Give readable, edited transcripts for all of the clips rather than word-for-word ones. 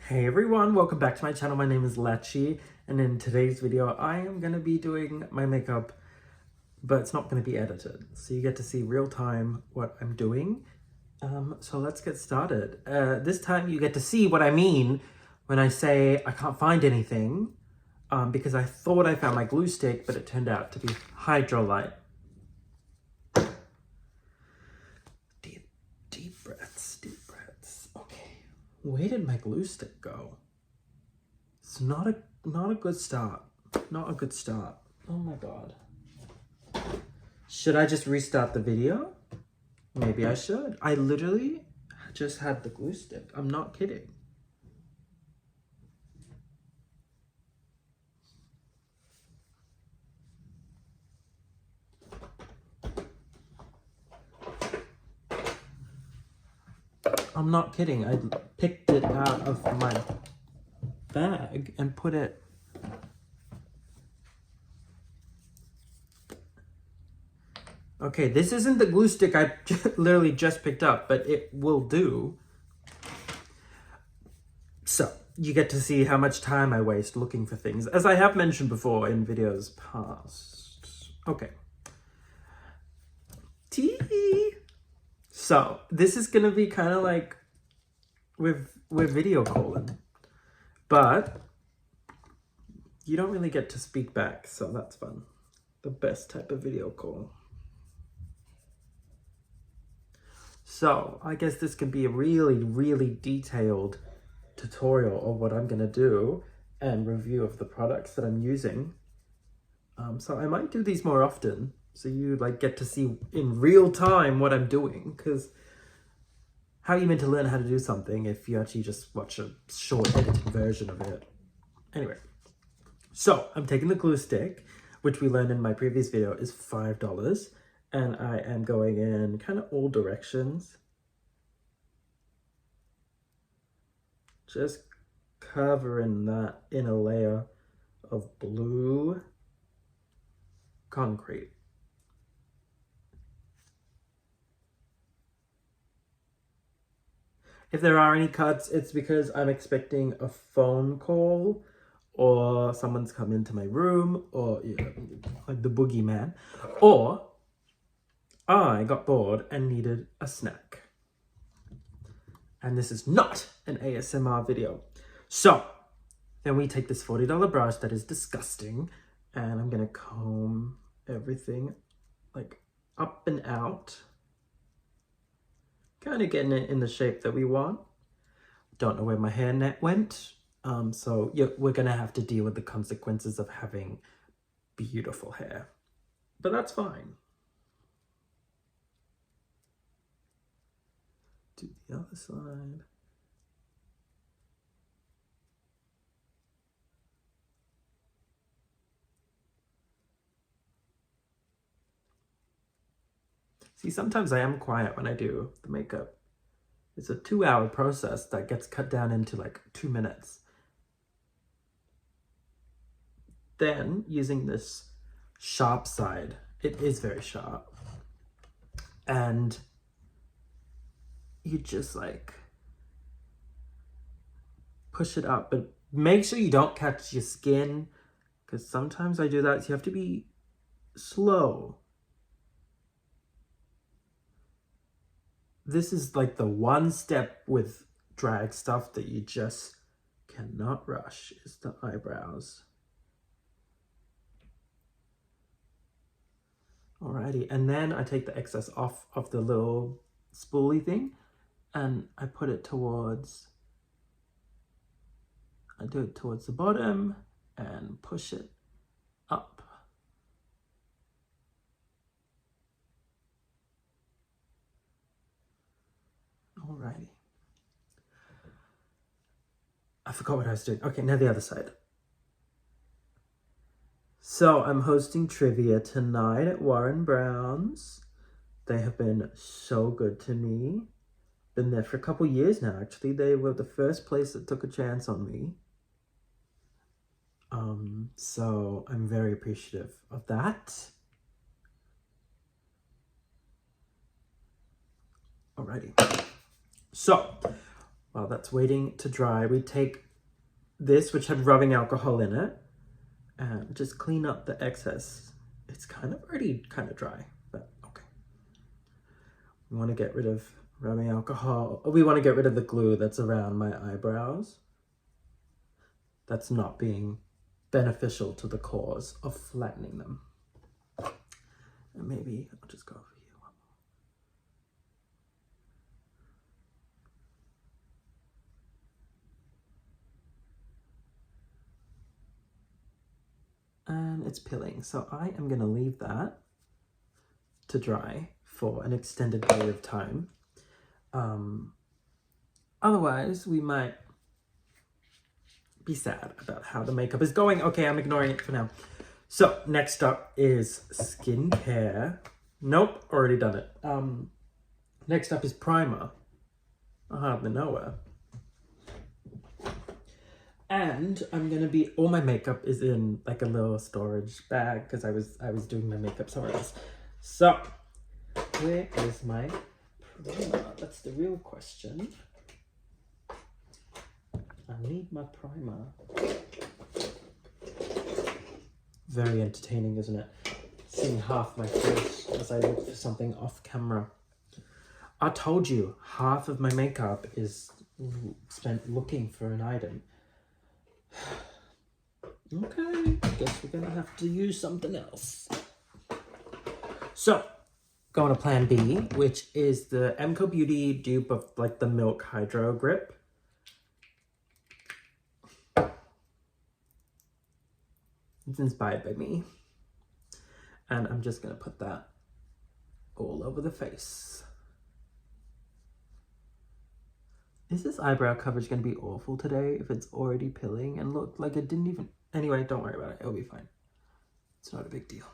Hey everyone, welcome back to my channel. My name is Lechi, and in today's video I am going to be doing my makeup, but it's not going to be edited. So you get to see real time what I'm doing. So let's get started. This time you get to see what I mean when I say I can't find anything, because I thought I found my glue stick, but it turned out to be Hydrolite. Deep breaths. Okay, where did my glue stick go? It's not a good start. Not a good start. Oh my god. Should I just restart the video? Maybe I should. I literally just had the glue stick. I'm not kidding. I'm not kidding. I picked it out of my bag and put it. Okay, this isn't the glue stick I literally just picked up, but it will do. So, you get to see how much time I waste looking for things, as I have mentioned before in videos past. Okay. So, this is gonna be kind of like we're video calling, but you don't really get to speak back, so that's fun. The best type of video call. So, I guess this can be a really detailed tutorial of what I'm gonna do and review of the products that I'm using. So I might do these more often, so you get to see in real time what I'm doing, because how are you meant to learn how to do something if you actually just watch a short edited version of it? Anyway, so I'm taking the glue stick, which we learned in my previous video is $5, and I am going in kind of all directions. Just covering that in a layer of blue concrete. If there are any cuts, it's because I'm expecting a phone call, or someone's come into my room, or like the boogeyman, or I got bored and needed a snack. And this is not an ASMR video. So then we take this $40 brush that is disgusting, and I'm gonna comb everything like up and out, kind of getting it in the shape that we want. Don't know where my hairnet went, so yeah, we're gonna have to deal with the consequences of having beautiful hair, but that's fine. Do the other side. See, sometimes I am quiet when I do the makeup. It's a 2-hour process that gets cut down into like 2 minutes. Then, using this sharp side, it is very sharp, and you just like push it up, but make sure you don't catch your skin, because sometimes I do that, so you have to be slow. This is like the one step with drag stuff that you just cannot rush, is the eyebrows. Alrighty, and then I take the excess off of the little spoolie thing, and I put it towards, I do it towards the bottom and push it up. Alrighty. I forgot what I was doing. Okay, now the other side. So I'm hosting trivia tonight at Warren Brown's. They have been so good to me. Been there for a couple years now, actually. They were the first place that took a chance on me. So I'm very appreciative of that. Alrighty. So while that's waiting to dry, we take this, which had rubbing alcohol in it, and just clean up the excess. It's kind of already kind of dry, but okay. We want to get rid of rubbing alcohol. We want to get rid of the glue that's around my eyebrows. That's not being beneficial to the cause of flattening them. And maybe I'll just go over here. And it's pilling, so I am going to leave that to dry for an extended period of time. Otherwise, we might be sad about how the makeup is going. Okay, I'm ignoring it for now. So next up is skincare. Nope, already done it. Next up is primer. I hardly know her. And I'm gonna be, all my makeup is in like a little storage bag because I was doing my makeup somewhere else. So where is my primer? That's the real question. I need my primer. Very entertaining, isn't it? Seeing half my face as I look for something off camera. I told you, half of my makeup is spent looking for an item. Okay, guess we're gonna have to use something else. So, going to plan B, which is the MCO Beauty dupe of like the Milk Hydro Grip. It's inspired by me. And I'm just gonna put that all over the face. Is this eyebrow coverage gonna be awful today if it's already pilling and look like it didn't even... Anyway, don't worry about it, it'll be fine. It's not a big deal.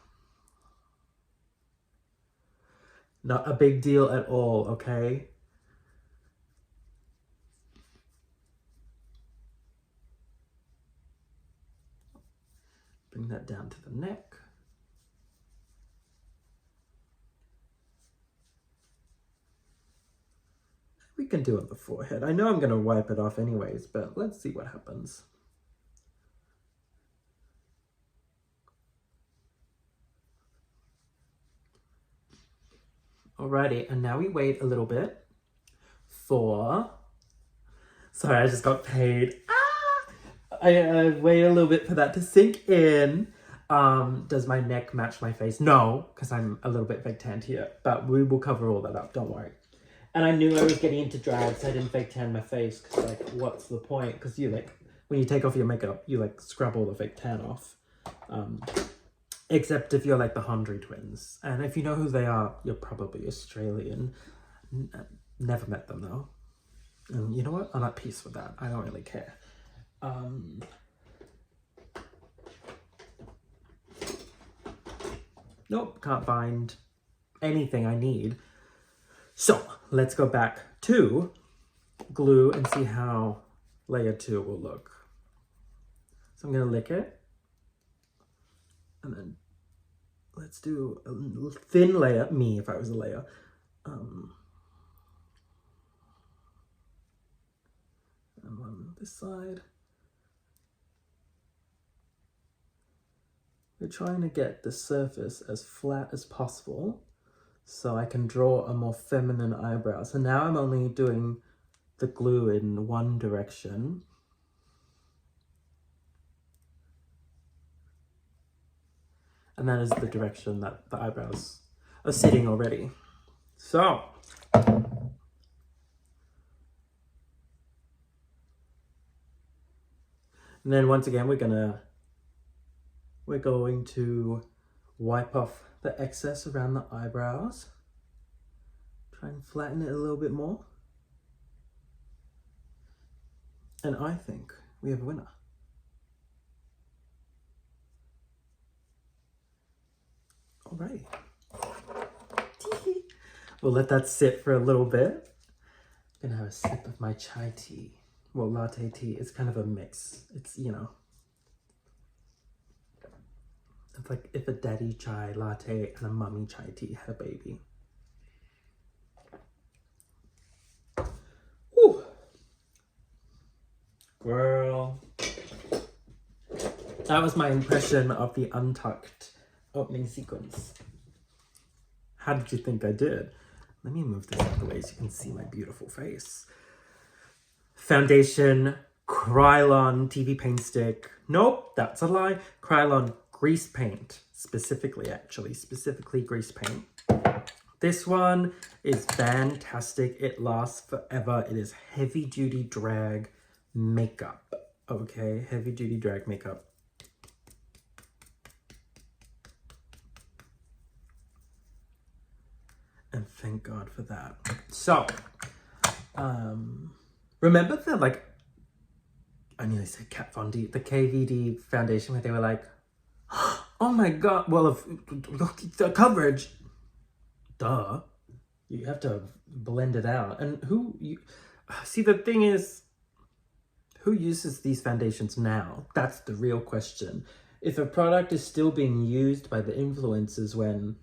Not a big deal at all, okay? Bring that down to the neck. We can do it on the forehead. I know I'm going to wipe it off anyways, but let's see what happens. Alrighty, and now we wait a little bit for... Sorry, I just got paid. I wait a little bit for that to sink in. Does my neck match my face? No, because I'm a little bit fake tanned here, but we will cover all that up, don't worry. And I knew I was getting into drag, so I didn't fake tan my face, because like, what's the point? Because you like, when you take off your makeup, you like scrub all the fake tan off. Except if you're like the Hondry twins. And if you know who they are, you're probably Australian. Never met them though. And you know what? I'm at peace with that. I don't really care. Nope, can't find anything I need. So let's go back to glue and see how layer 2 will look. So I'm gonna lick it. And then let's do a thin layer, me if I was a layer. And on this side. We're trying to get the surface as flat as possible so I can draw a more feminine eyebrow. So now I'm only doing the glue in one direction. And that is the direction that the eyebrows are sitting already. So, and then once again, we're going to wipe off the excess around the eyebrows. Try and flatten it a little bit more. And I think we have a winner. Alright. We'll let that sit for a little bit. I'm gonna have a sip of my chai tea. Well, latte tea. It's kind of a mix. It's, you know. It's like if a daddy chai latte and a mummy chai tea had a baby. Whew. Girl. That was my impression of the Untucked opening sequence. How did you think I did? Let me move this out of the way so you can see my beautiful face. Foundation, Krylon TV paint stick. Nope, that's a lie. Krylon grease paint, specifically grease paint. This one is fantastic. It lasts forever. It is heavy duty drag makeup. Okay, heavy duty drag makeup. And thank God for that. So, remember the, like, I nearly said Kat Von D, the KVD foundation where they were like, oh my God, well, look, the coverage. Duh. You have to blend it out. And see, the thing is, who uses these foundations now? That's the real question. If a product is still being used by the influencers when,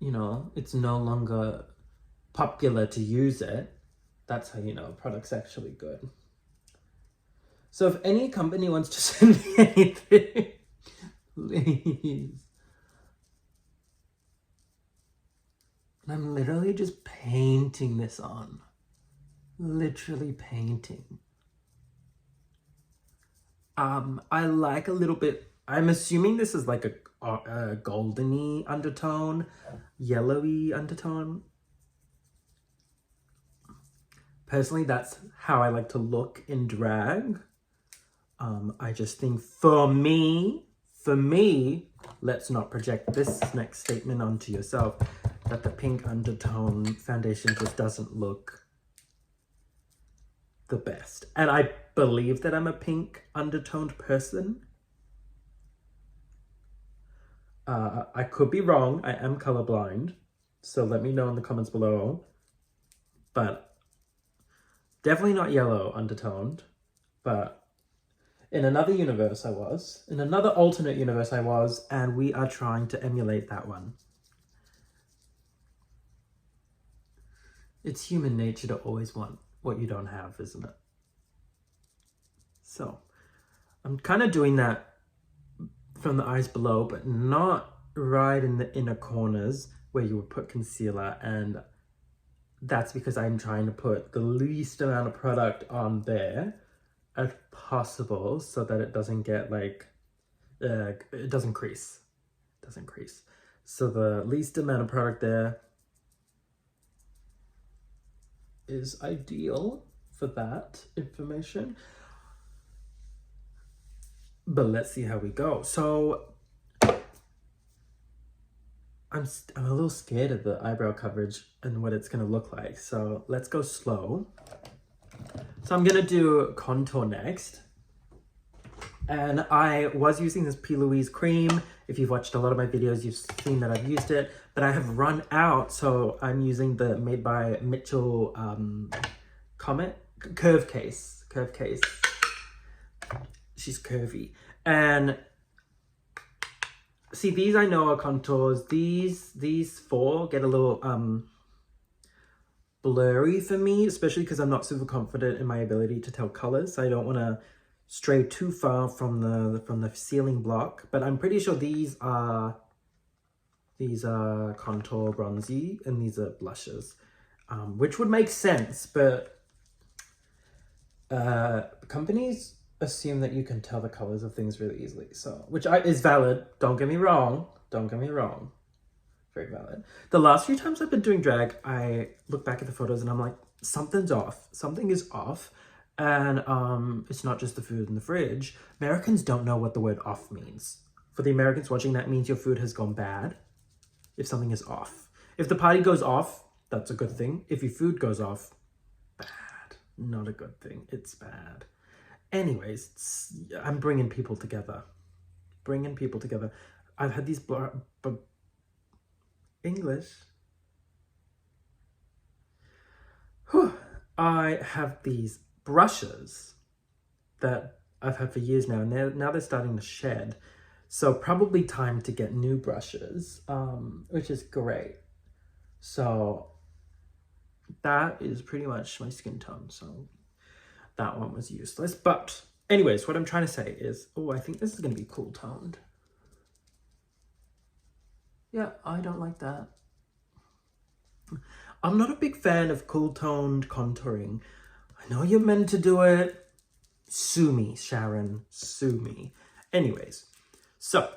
you know, it's no longer popular to use it, that's how you know a product's actually good. So if any company wants to send me anything, please. I'm literally just painting this on. Literally painting. I like a little bit, I'm assuming this is like a goldeny undertone, yellowy undertone. Personally, that's how I like to look in drag. I just think for me, let's not project this next statement onto yourself, that the pink undertone foundation just doesn't look the best. And I believe that I'm a pink undertoned person. I could be wrong. I am colorblind. So let me know in the comments below. But definitely not yellow undertoned. But in another universe I was. In another alternate universe I was. And we are trying to emulate that one. It's human nature to always want what you don't have, isn't it? So I'm kind of doing that from the eyes below, but not right in the inner corners where you would put concealer. And that's because I'm trying to put the least amount of product on there as possible so that it doesn't get like, it doesn't crease. So the least amount of product there is ideal for that information. But let's see how we go. So I'm a little scared of the eyebrow coverage and what it's gonna look like. So let's go slow. So I'm gonna do contour next. And I was using this P. Louise cream. If you've watched a lot of my videos, you've seen that I've used it, but I have run out. So I'm using the Made by Mitchell Comet Curve Case. She's curvy. And see, these I know are contours. These four get a little blurry for me, especially because I'm not super confident in my ability to tell colors. So I don't want to stray too far from the ceiling block. But I'm pretty sure these are contour bronzy and these are blushes, which would make sense. But companies assume that you can tell the colors of things really easily, so which is valid. Don't get me wrong. Very valid. The last few times I've been doing drag, I look back at the photos and I'm like, something's off. Something is off. And it's not just the food in the fridge. Americans don't know what the word off means. For the Americans watching, that means your food has gone bad if something is off. If the party goes off, that's a good thing. If your food goes off, bad. Not a good thing. It's bad. Anyways, I'm bringing people together. I've had these English. Whew. I have these brushes that I've had for years now, and now they're starting to shed. So probably time to get new brushes, which is great. So that is pretty much my skin tone. So that one was useless. But anyways, what I'm trying to say is, oh, I think this is going to be cool toned. Yeah, I don't like that. I'm not a big fan of cool toned contouring. I know you're meant to do it. Sue me, Sharon, sue me. Anyways, so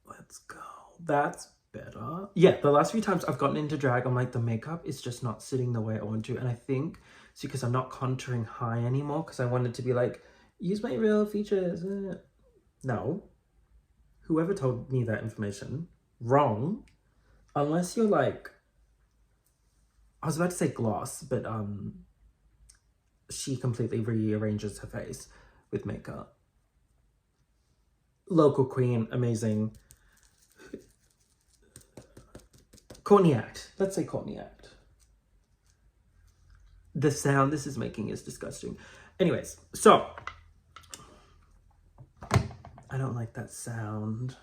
let's go. That's better. Yeah, the last few times I've gotten into drag, I'm like, the makeup is just not sitting the way I want to. And I think it's because I'm not contouring high anymore, because I wanted to be like, use my real features. No. Whoever told me that information, wrong. Unless you're like, I was about to say gloss, but she completely rearranges her face with makeup. Local queen, amazing. Courtney Act. Let's say Courtney Act. The sound this is making is disgusting. Anyways, so I don't like that sound.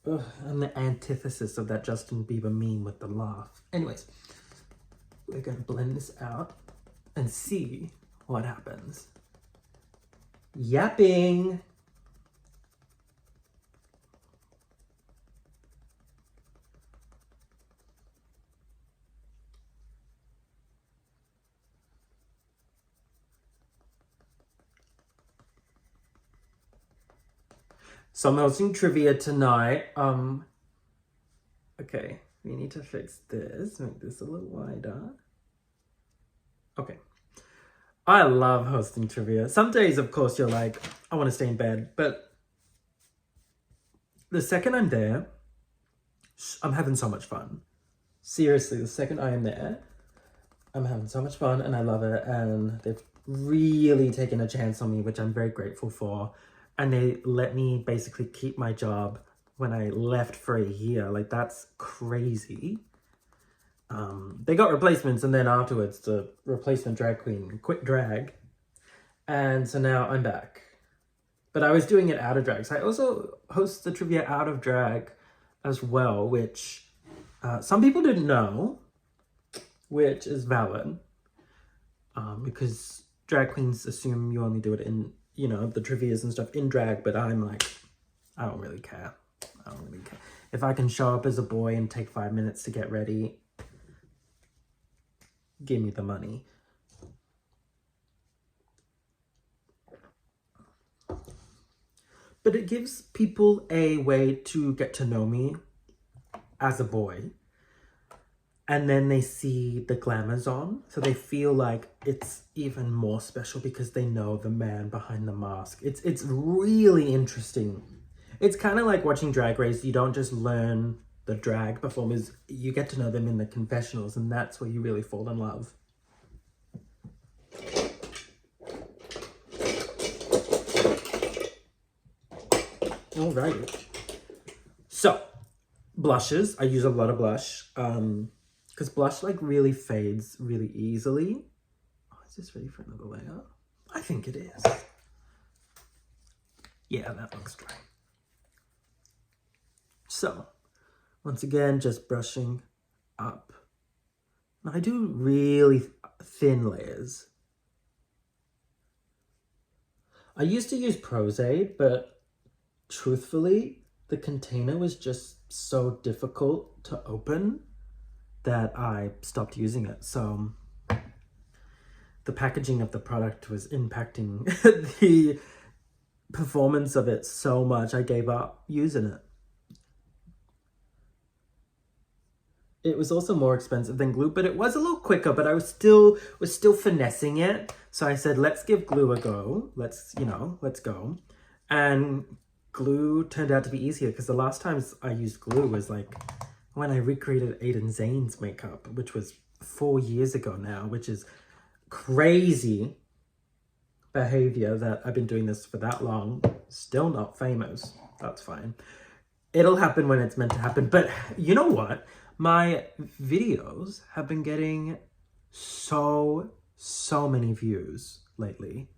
Ugh, I'm the antithesis of that Justin Bieber meme with the laugh. Anyways, we're gonna blend this out and see what happens. Yapping. So I'm hosting trivia tonight. Okay, we need to fix this, make this a little wider. Okay. I love hosting trivia. Some days, of course, you're like, I want to stay in bed, but the second I'm there, I'm having so much fun. Seriously, the second I am there, I'm having so much fun and I love it, and they've really taken a chance on me, which I'm very grateful for. And they let me basically keep my job when I left for a year. Like, that's crazy. They got replacements, and then afterwards the replacement drag queen quit drag. And so now I'm back. But I was doing it out of drag. So I also host the trivia out of drag as well, which some people didn't know, which is valid. Because drag queens assume you only do it in, you know, the trivias and stuff in drag, but I'm like, I don't really care. I don't really care. If I can show up as a boy and take 5 minutes to get ready, give me the money. But it gives people a way to get to know me as a boy. And then they see the glamours on, so they feel like it's even more special because they know the man behind the mask. It's really interesting. It's kind of like watching Drag Race. You don't just learn the drag performers, you get to know them in the confessionals, and that's where you really fall in love. All right. So, blushes. I use a lot of blush. Because blush like really fades really easily. Oh, is this ready for another layer? I think it is. Yeah, that looks dry. So, once again, just brushing up. Now, I do really thin layers. I used to use Pros-Aid, but truthfully, the container was just so difficult to open that I stopped using it. So the packaging of the product was impacting the performance of it so much, I gave up using it. It was also more expensive than glue, but it was a little quicker, but I was still finessing it. So I said, let's give glue a go. Let's go. And glue turned out to be easier, because the last times I used glue was like when I recreated Aiden Zane's makeup, which was 4 years ago now, which is crazy behavior that I've been doing this for that long. Still not famous. That's fine. It'll happen when it's meant to happen. But you know what? My videos have been getting so many views lately.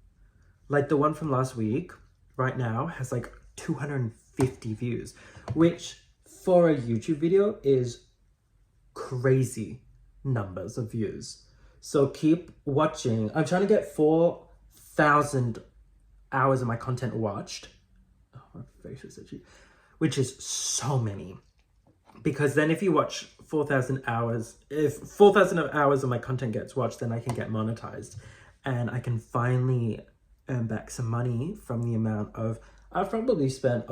Like the one from last week right now has like 250 views, which for a YouTube video is crazy numbers of views. So keep watching. I'm trying to get 4,000 hours of my content watched. Oh, my face is itchy. Which is so many. Because then if you watch 4,000 hours, if 4,000 hours of my content gets watched, then I can get monetized. And I can finally earn back some money from the amount of, I've probably spent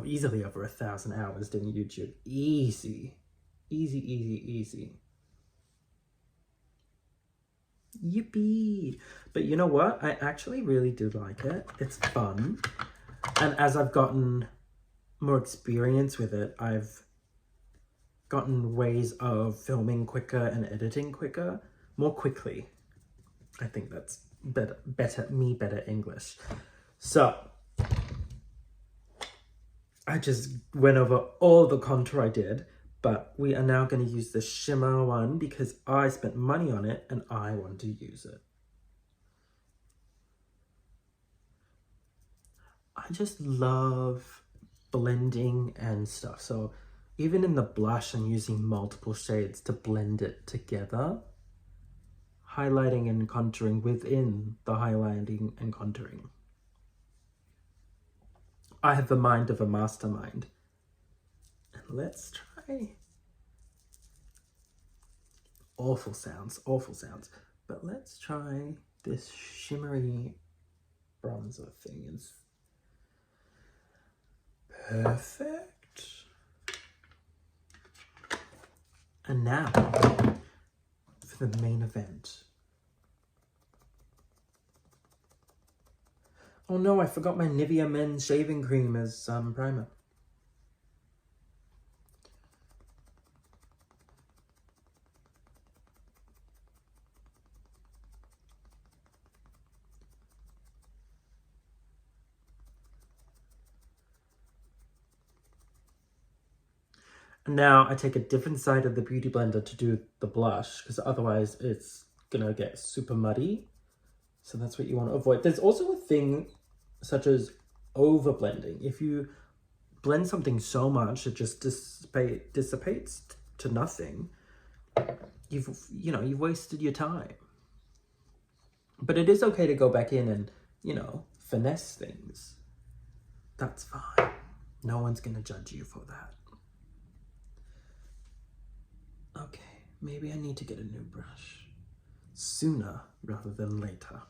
easily over 1,000 hours doing YouTube. Easy. Yippee. But you know what? I actually really do like it. It's fun. And as I've gotten more experience with it, I've gotten ways of filming quicker and editing quicker, more quickly. I think that's better English. So I just went over all the contour I did, but we are now going to use the shimmer one because I spent money on it and I want to use it. I just love blending and stuff. So even in the blush, I'm using multiple shades to blend it together. Highlighting and contouring within the highlighting and contouring. I have the mind of a mastermind. And let's try. Awful sounds. But let's try this shimmery bronzer thing. Perfect. And now for the main event. Oh no, I forgot my Nivea men's shaving cream as primer. Now I take a different side of the Beauty Blender to do the blush because otherwise it's gonna get super muddy. So that's what you want to avoid. There's also a thing such as over blending. If you blend something so much it just dissipates to nothing, you've wasted your time. But it is okay to go back in and, finesse things. That's fine. No one's gonna judge you for that. Okay, maybe I need to get a new brush sooner rather than later.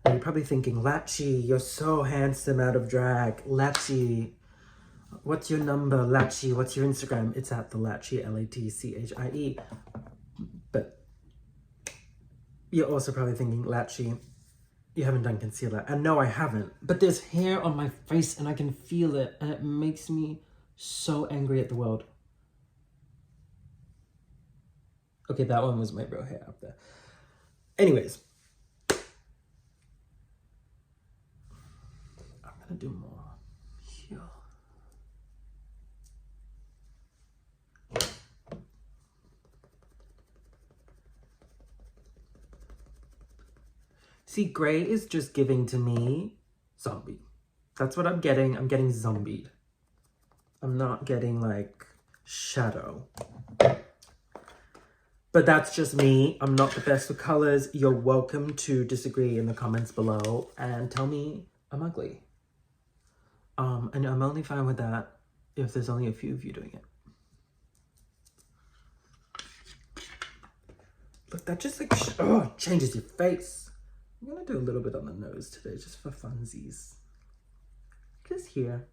And you're probably thinking, Latchy, you're so handsome out of drag. Latchy, what's your number? Latchy, what's your Instagram? It's at the Latchie, Latchie. But you're also probably thinking, Latchy, you haven't done concealer. And no, I haven't. But there's hair on my face and I can feel it. And it makes me so angry at the world. Okay, that one was my real hair up there. Anyways. I'm gonna do more here. See, gray is just giving to me zombie. That's what I'm getting. I'm getting zombied. I'm not getting like shadow. But that's just me. I'm not the best with colors. You're welcome to disagree in the comments below and tell me I'm ugly. And I'm only fine with that if there's only a few of you doing it. Look, that just like changes your face. I'm gonna do a little bit on the nose today, just for funsies. Just here.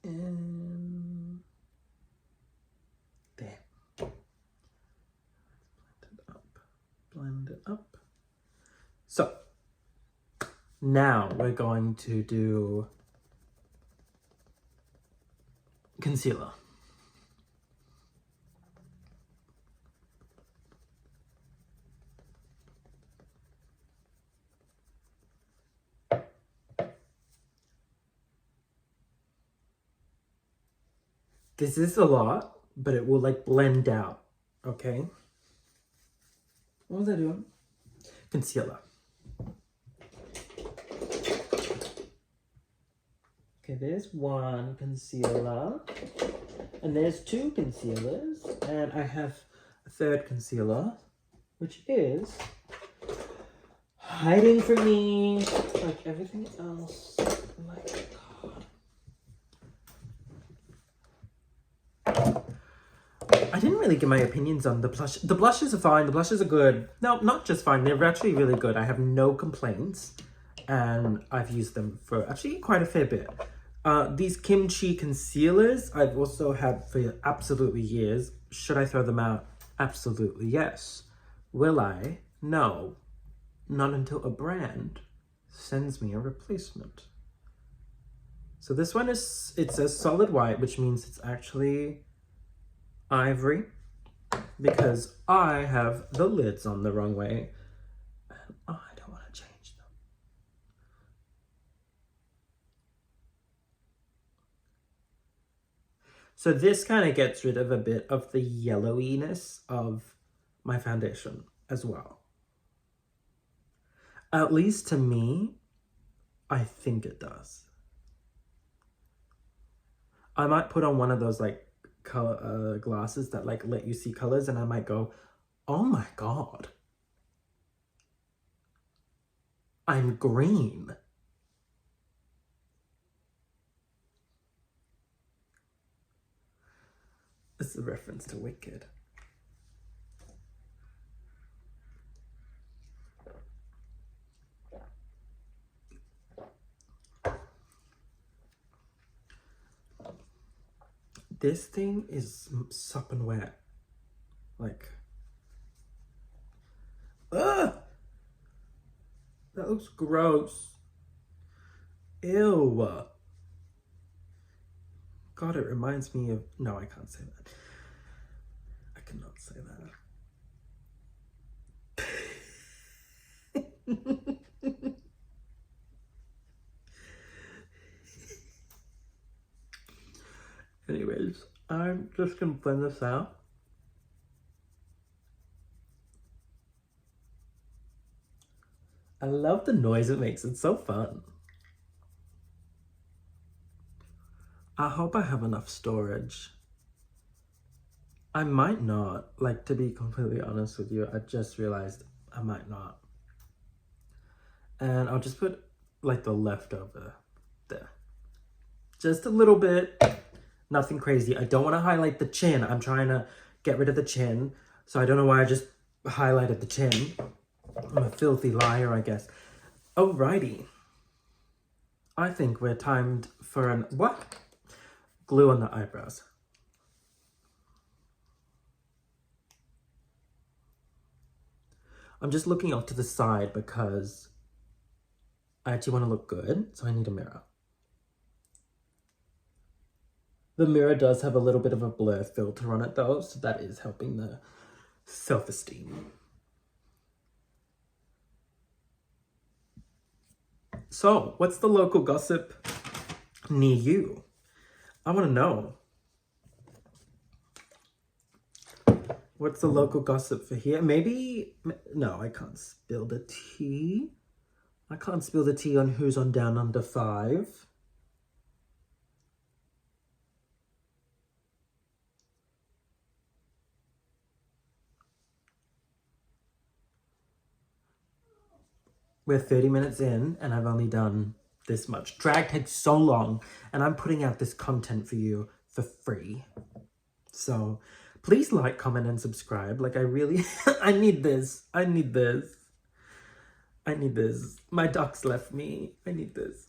And there. Blend it up. So, now we're going to do concealer. This is a lot, but it will like blend out, okay? What was I doing? Concealer. Okay, there's one concealer. And there's two concealers. And I have a third concealer, which is hiding from me like everything else. Oh my God. I didn't really give my opinions on the blush. The blushes are fine. The blushes are good. No, not just fine. They're actually really good. I have no complaints. And I've used them for actually quite a fair bit. These kimchi concealers I've also had for absolutely years. Should I throw them out? Absolutely yes. Will I? No. Not until a brand sends me a replacement. So this one is, it's a solid white, which means it's actually ivory, because I have the lids on the wrong way and I don't want to change them. So this kind of gets rid of a bit of the yellowiness of my foundation as well. At least to me, I think it does. I might put on one of those like color glasses that like let you see colors, and I might go, oh my God, I'm green. This is a reference to Wicked. This thing is sopping wet. Like, ugh! That looks gross. Ew. God, it reminds me of... No, I can't say that. I cannot say that. Anyways, I'm just gonna blend this out. I love the noise it makes. It's so fun. I hope I have enough storage. I might not. Like, to be completely honest with you, I just realized I might not. And I'll just put like the leftover there. Just a little bit. Nothing crazy. I don't want to highlight the chin. I'm trying to get rid of the chin. So I don't know why I just highlighted the chin. I'm a filthy liar, I guess. Alrighty. I think we're timed for an... What? Glue on the eyebrows. I'm just looking off to the side because I actually want to look good, so I need a mirror. The mirror does have a little bit of a blur filter on it though, so that is helping the self-esteem. So, what's the local gossip near you? I want to know. What's the local gossip for here? Maybe... No, I can't spill the tea. I can't spill the tea on who's on Down Under 5. We're 30 minutes in and I've only done this much. Drag takes so long and I'm putting out this content for you for free. So please like, comment, and subscribe. Like, I really, I need this. I need this. I need this. My ducks left me. I need this.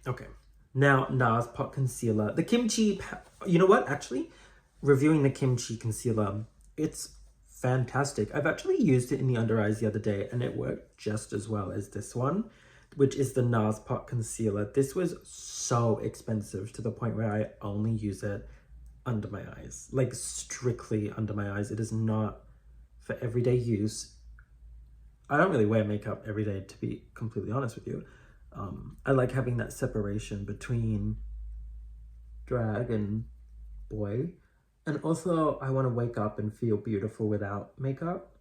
Okay. Now, NARS Pot Concealer. The Kimchi, you know what? Actually, reviewing the Kimchi Concealer, it's fantastic. I've actually used it in the under eyes the other day and it worked just as well as this one, which is the NARS Pot Concealer. This was so expensive to the point where I only use it under my eyes, like strictly under my eyes. It is not for everyday use. I don't really wear makeup every day, to be completely honest with you. I like having that separation between drag and boy. And also, I want to wake up and feel beautiful without makeup.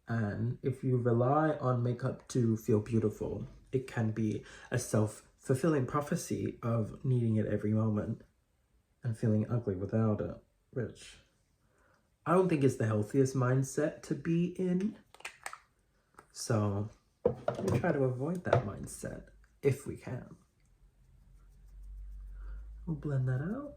And if you rely on makeup to feel beautiful, it can be a fulfilling prophecy of needing it every moment and feeling ugly without it, which I don't think is the healthiest mindset to be in. So we try to avoid that mindset if we can. We'll blend that out.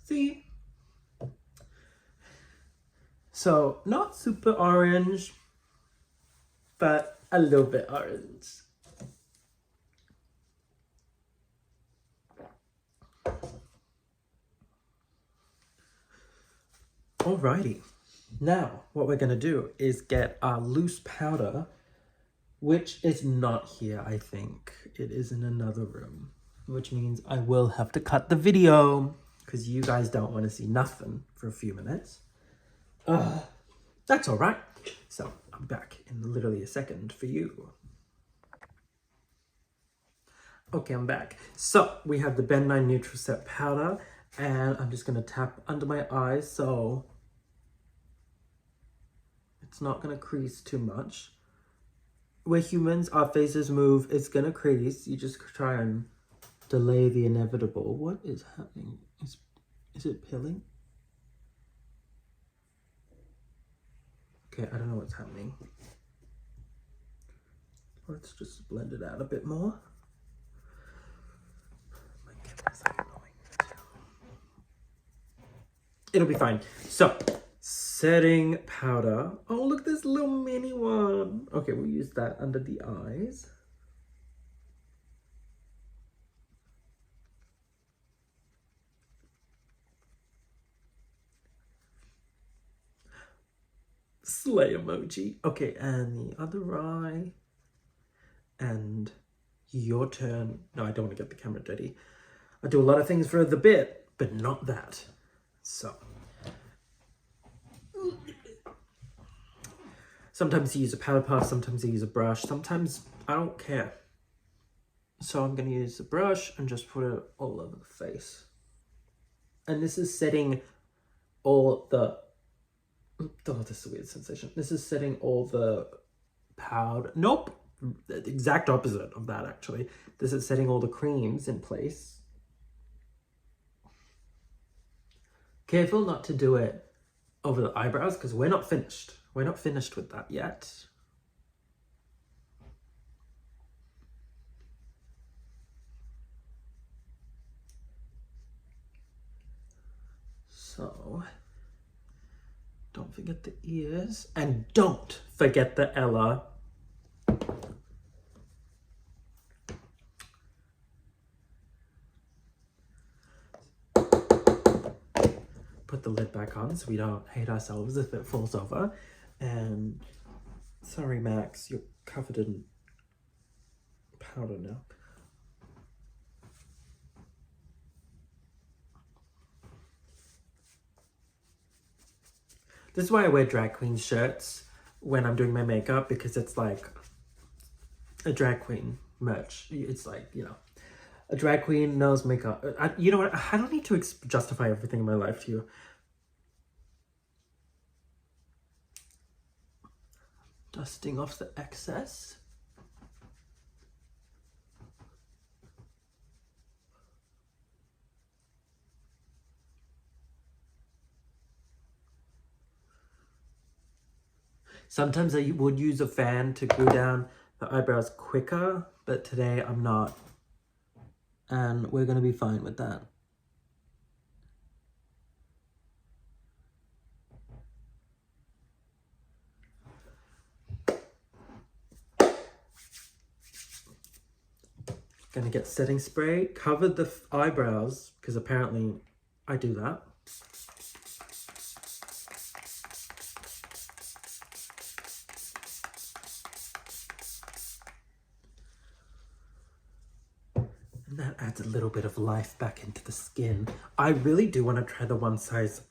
See? So not super orange, but a little bit orange. Alrighty, now what we're gonna do is get our loose powder, which is not here, I think. It is in another room, which means I will have to cut the video because you guys don't want to see nothing for a few minutes. That's all right. So I'm back in literally a second for you. Okay, I'm back. So we have the Ben 9 Neutral Set powder, and I'm just gonna tap under my eyes so it's not gonna crease too much. We're humans, our faces move, it's gonna crease. You just try and delay the inevitable. What is happening? Is it pilling? Okay, I don't know what's happening. Let's just blend it out a bit more. My camera's like annoying. It'll be fine. So, setting powder. Oh, look, this little mini one. Okay, we'll use that under the eyes. Slay emoji. Okay, and the other eye. And your turn. No, I don't want to get the camera dirty. I do a lot of things for the bit, but not that. So. Sometimes you use a powder puff, sometimes you use a brush, sometimes I don't care. So I'm going to use the brush and just put it all over the face. And this is setting all the... Oh, this is a weird sensation. This is setting all the powder... Nope! The exact opposite of that, actually. This is setting all the creams in place. Careful not to do it over the eyebrows because we're not finished. We're not finished with that yet. So, don't forget the ears and don't forget the Ella. Put the lid back on so we don't hate ourselves if it falls over. And sorry, Max, you're covered in powder now. This is why I wear drag queen shirts when I'm doing my makeup, because it's like a drag queen merch. It's like, you know, a drag queen knows makeup. You know what? I don't need to justify everything in my life to you. Dusting off the excess. Sometimes I would use a fan to glue down the eyebrows quicker, but today I'm not. And we're gonna be fine with that. Gonna get setting spray, cover the eyebrows, because apparently I do that. And that adds a little bit of life back into the skin. I really do want to try the One Size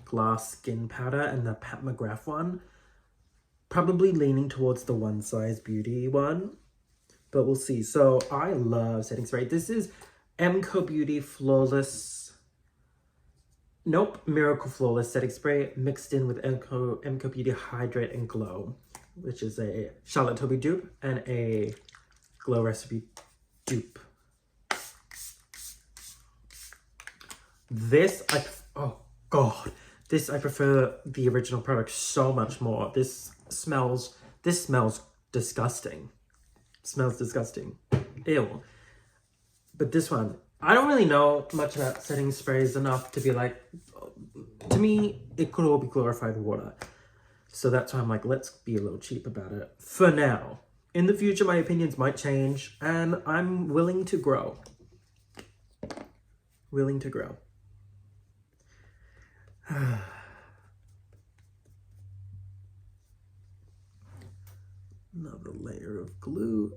glass skin powder and the Pat McGrath one. Probably leaning towards the One Size Beauty one. but we'll see. So I love setting spray. This is MCO Beauty Flawless. Nope, Miracle Flawless setting spray mixed in with MCO Beauty Hydrate and Glow, which is a Charlotte Tilbury dupe and a Glow Recipe dupe. This, oh God, this I prefer the original product so much more. This smells disgusting. Smells disgusting. Ew. But this one, I don't really know much about setting sprays enough to be like, to me, it could all be glorified water. So that's why I'm like, let's be a little cheap about it for now. In the future, my opinions might change and I'm willing to grow. Willing to grow. Another layer of glue.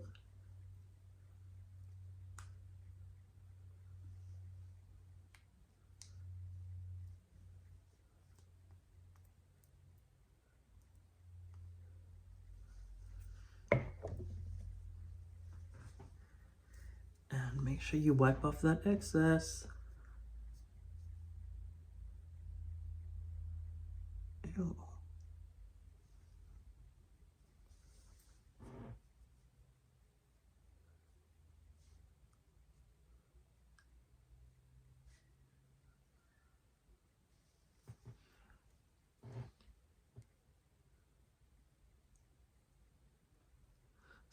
And make sure you wipe off that excess. Ew.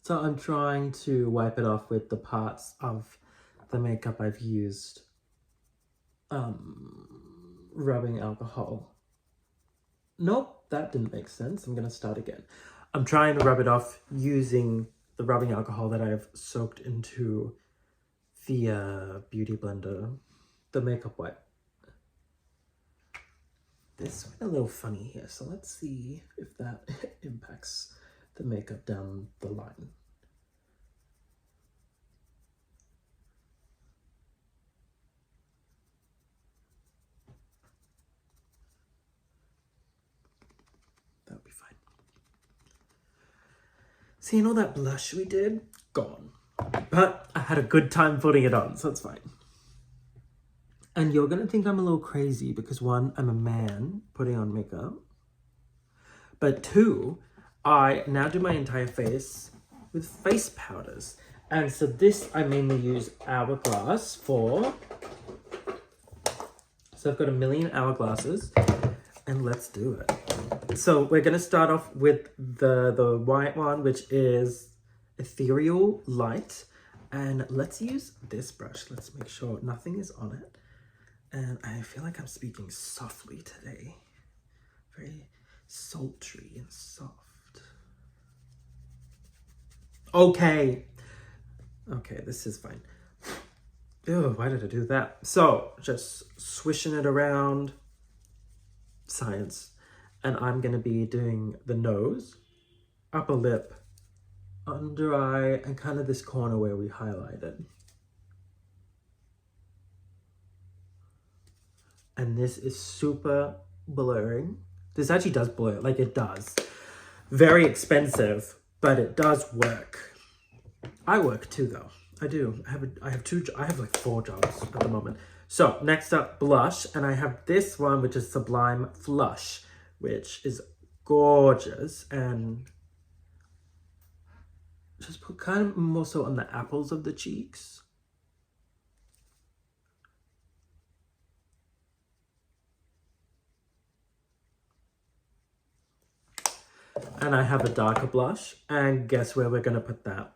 So I'm trying to wipe it off with the parts of the makeup I've used rubbing alcohol. Nope, that didn't make sense. I'm gonna start again. I'm trying to rub it off using the rubbing alcohol that I've soaked into the beauty blender, the makeup wipe. This went a little funny here, so let's see if that impacts the makeup down the line. That'll be fine. Seeing all that blush we did, gone. But I had a good time putting it on, so it's fine. And you're gonna think I'm a little crazy because one, I'm a man putting on makeup. But two, I now do my entire face with face powders. And so this I mainly use Hourglass for. So I've got a million Hourglasses and let's do it. So we're gonna start off with the white one, which is Ethereal Light. And let's use this brush. Let's make sure nothing is on it. And I feel like I'm speaking softly today. Very sultry and soft. Okay, this is fine. Ew, why did I do that? So, just swishing it around. Science. And I'm going to be doing the nose, upper lip, under eye, and kind of this corner where we highlighted. And this is super blurring. This actually does blur, like it does. Very expensive, but it does work. I work too though. I do. I have like 4 jobs at the moment. So next up, blush. And I have this one, which is Sublime Flush, which is gorgeous. And just put kind of more so on the apples of the cheeks. And I have a darker blush, and guess where we're going to put that?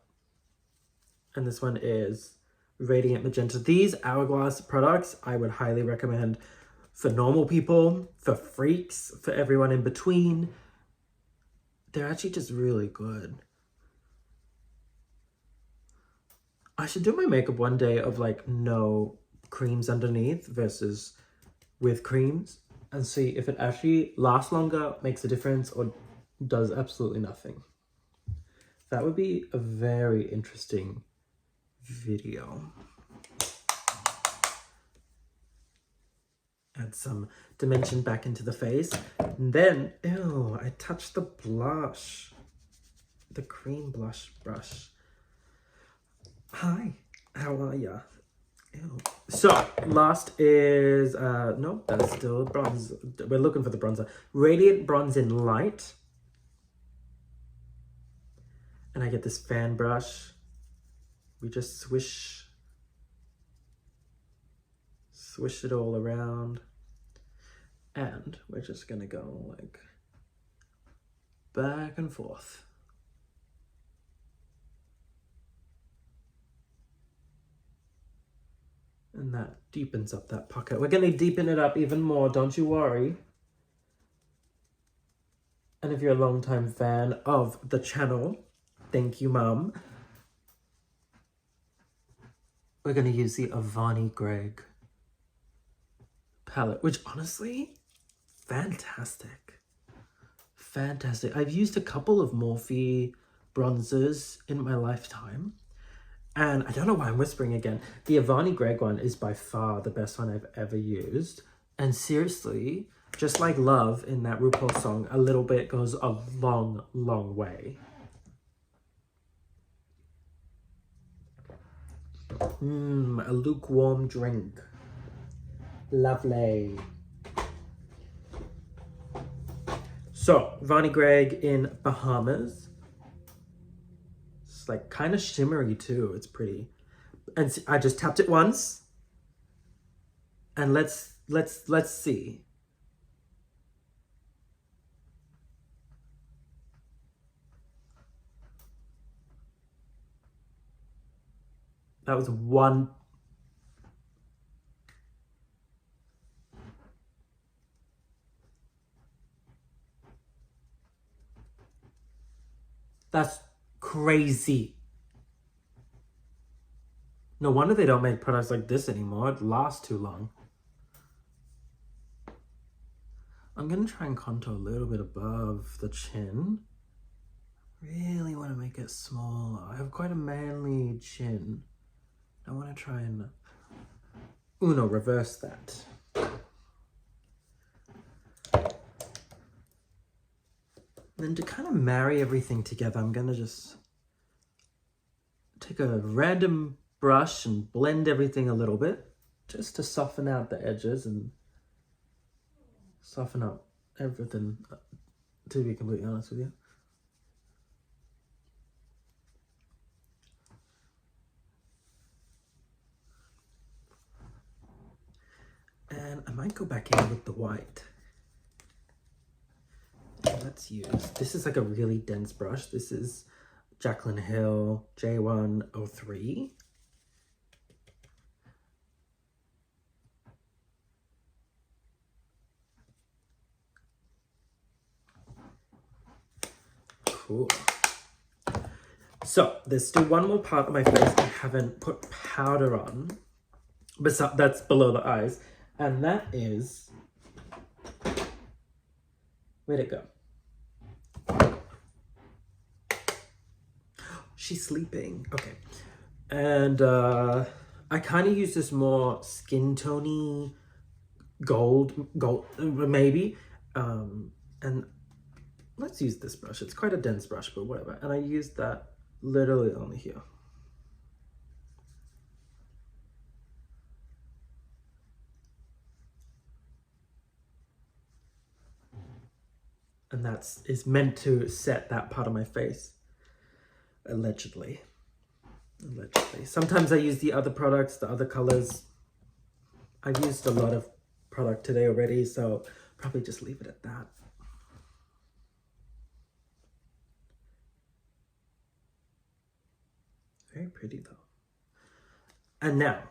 And this one is Radiant Magenta. These Hourglass products I would highly recommend for normal people, for freaks, for everyone in between. They're actually just really good. I should do my makeup one day of like no creams underneath versus with creams and see if it actually lasts longer, makes a difference, or does absolutely nothing. That would be a very interesting video. Add some dimension back into the face. And then, ew, I touched the blush. The cream blush brush. Hi, how are ya? Ew. So, last is, no, that's still bronze. We're looking for the bronzer. Radiant Bronze in Light. And I get this fan brush. We just swish it all around. And we're just gonna go like back and forth. And that deepens up that pocket. We're gonna deepen it up even more, don't you worry. And if you're a long-time fan of the channel, thank you, Mum. We're gonna use the Avani Gregg palette, which honestly, fantastic. Fantastic. I've used a couple of Morphe bronzers in my lifetime. And I don't know why I'm whispering again. The Avani Gregg one is by far the best one I've ever used. And seriously, just like love in that RuPaul song, a little bit goes a long, long way. A lukewarm drink. Lovely. So, Avani Gregg in Bahamas. It's like kind of shimmery too. It's pretty. And I just tapped it once. And let's see. That was one. That's crazy. No wonder they don't make products like this anymore. It lasts too long. I'm gonna try and contour a little bit above the chin. Really want to make it smaller. I have quite a manly chin. I want to try and reverse that. Then to kind of marry everything together, I'm gonna just take a random brush and blend everything a little bit, just to soften out the edges and soften up everything, to be completely honest with you. And I might go back in with the white. Let's use, this is like a really dense brush. This is Jaclyn Hill J103. Cool. So there's still one more part of my face I haven't put powder on, but that's below the eyes, and that is, where'd it go? She's sleeping. Okay. And I kind of use this more skin tony gold maybe. And let's use this brush. It's quite a dense brush, but whatever. And I use that literally only here. And that is meant to set that part of my face. Allegedly. Sometimes I use the other products, the other colors. I've used a lot of product today already, so probably just leave it at that. Very pretty though. And now,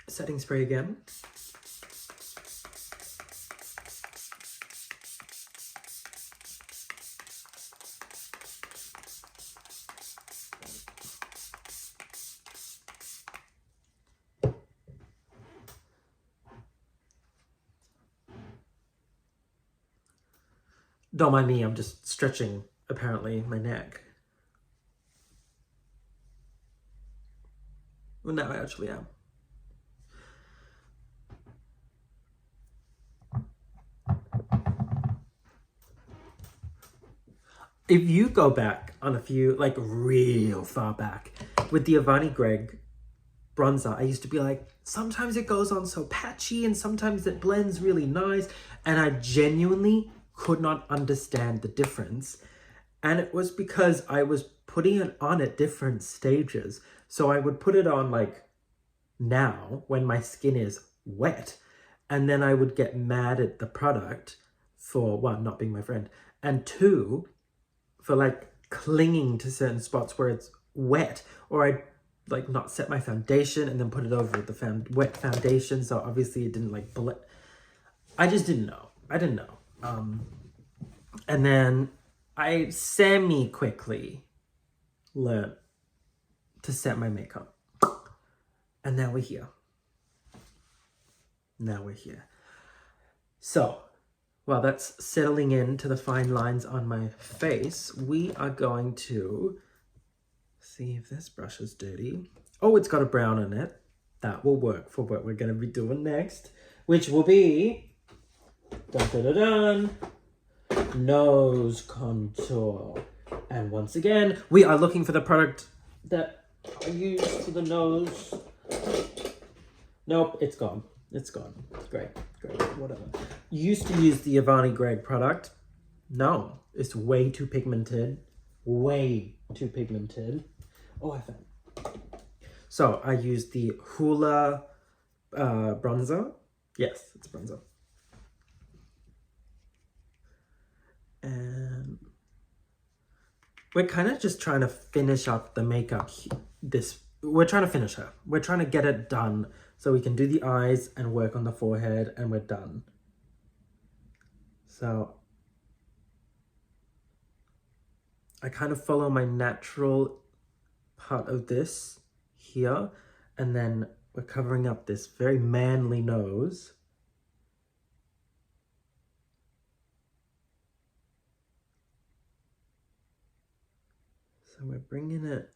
setting spray again. Don't mind me, I'm just stretching, apparently, my neck. Well, now I actually am. If you go back on a few, like real far back, with the Avani Greg bronzer, I used to be like, sometimes it goes on so patchy and sometimes it blends really nice. And I genuinely could not understand the difference. And it was because I was putting it on at different stages. So I would put it on like now when my skin is wet. And then I would get mad at the product for, one, not being my friend. And two, for like clinging to certain spots where it's wet. Or I'd like not set my foundation and then put it over the wet foundation. So obviously it didn't like blend. I just didn't know. I didn't know. And then I semi-quickly learned to set my makeup. And now we're here. Now we're here. So, while that's settling into the fine lines on my face, we are going to see if this brush is dirty. Oh, it's got a brown in it. That will work for what we're going to be doing next, which will be dun, dun, dun, dun, nose contour. And once again, we are looking for the product that I use for the nose. Nope, it's gone. It's gone. Great, whatever. Used to use the Avani Greg product. No, it's way too pigmented. Way too pigmented. Oh, I found. So I used the Hoola bronzer. Yes, it's bronzer. And we're kind of just trying to finish up the makeup. We're trying to finish her. We're trying to get it done so we can do the eyes and work on the forehead and we're done. So I kind of follow my natural part of this here, and then we're covering up this very manly nose. So we're bringing it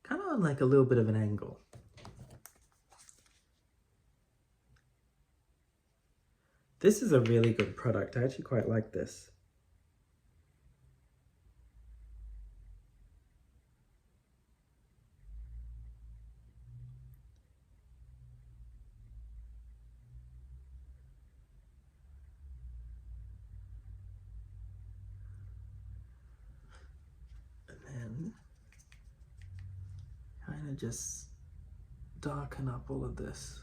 kind of on like a little bit of an angle. This is a really good product. I actually quite like this. And then kind of just darken up all of this.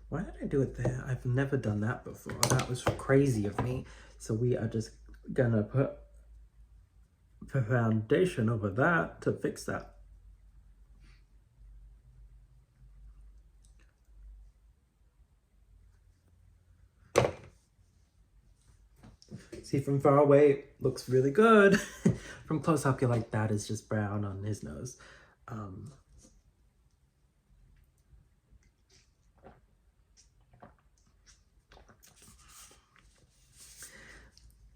Why did I do it there? I've never done that before. That was crazy of me. So we are just gonna put the foundation over that to fix that. See, from far away, looks really good. From close up, you're like, that is just brown on his nose.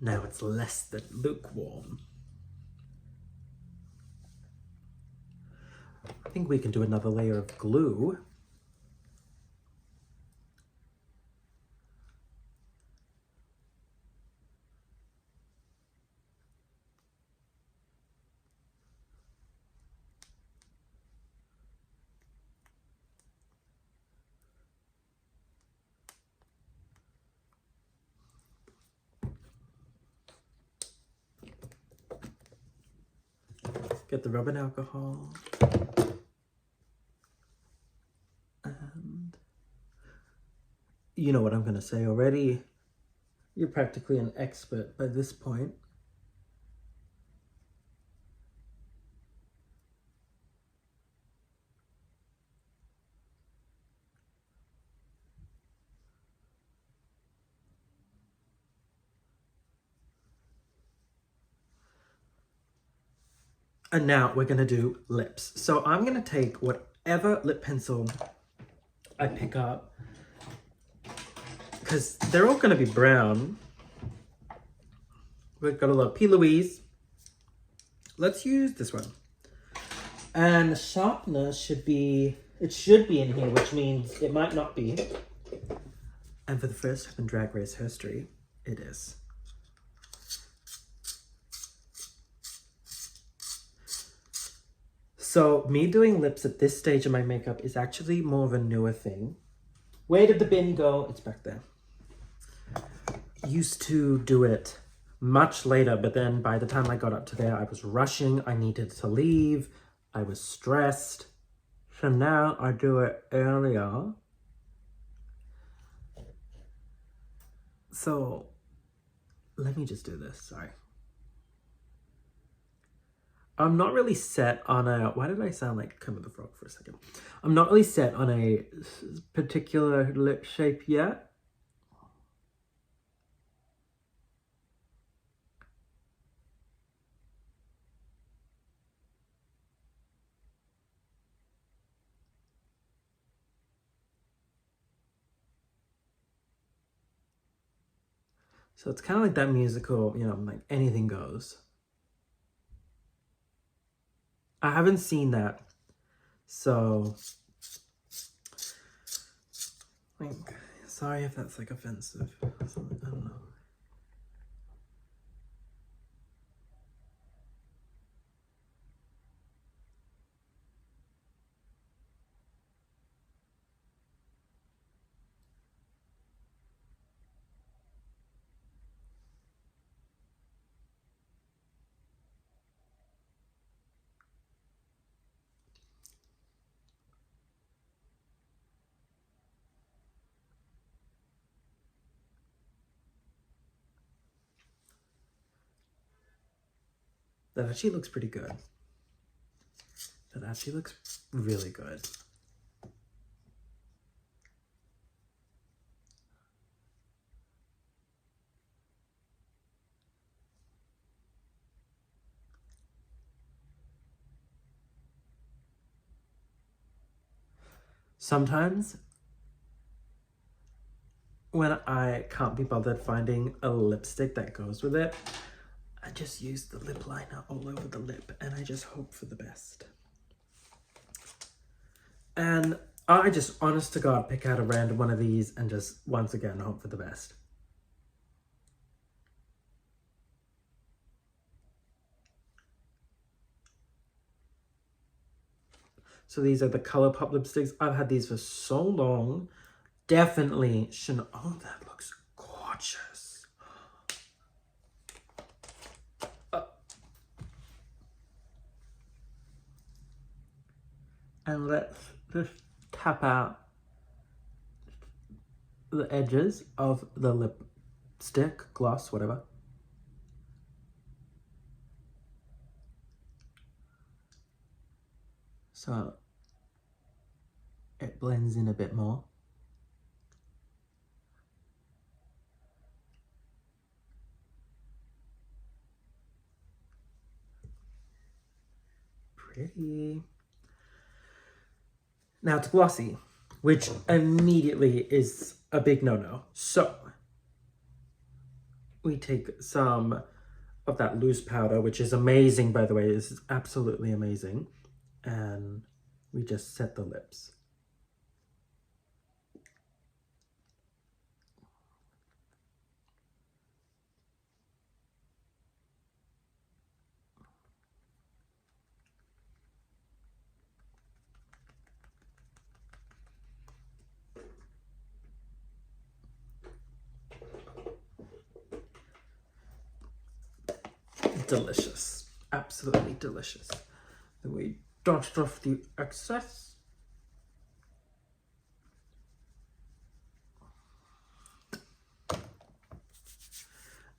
Now it's less than lukewarm. I think we can do another layer of glue. Get the rubbing alcohol. And you know what I'm gonna say already. You're practically an expert by this point. And now we're gonna do lips. So I'm gonna take whatever lip pencil I pick up, because they're all gonna be brown. We've got a little P. Louise. Let's use this one. And the sharpness should be in here, which means it might not be. And for the first time in Drag Race history, it is. So me doing lips at this stage of my makeup is actually more of a newer thing. Where did the bin go? It's back there. Used to do it much later, but then by the time I got up to there, I was rushing. I needed to leave. I was stressed. So now I do it earlier. So let me just do this. Sorry. I'm not really set on a... Why did I sound like Kermit the Frog for a second? I'm not really set on a particular lip shape yet. So it's kind of like that musical, you know, like anything goes. I haven't seen that. So, like, sorry if that's like offensive. I don't know. That actually looks pretty good. That actually looks really good. Sometimes when I can't be bothered finding a lipstick that goes with it, I just use the lip liner all over the lip and I just hope for the best. And I just, honest to God, pick out a random one of these and just, once again, hope for the best. So these are the ColourPop lipsticks. I've had these for so long. Definitely shouldn't... Oh, that looks gorgeous. And let's just tap out the edges of the lipstick, gloss, whatever. So it blends in a bit more. Pretty. Now it's glossy, which immediately is a big no-no. So we take some of that loose powder, which is amazing, by the way. This is absolutely amazing. And we just set the lips. Delicious. Absolutely delicious. Then we dust off the excess.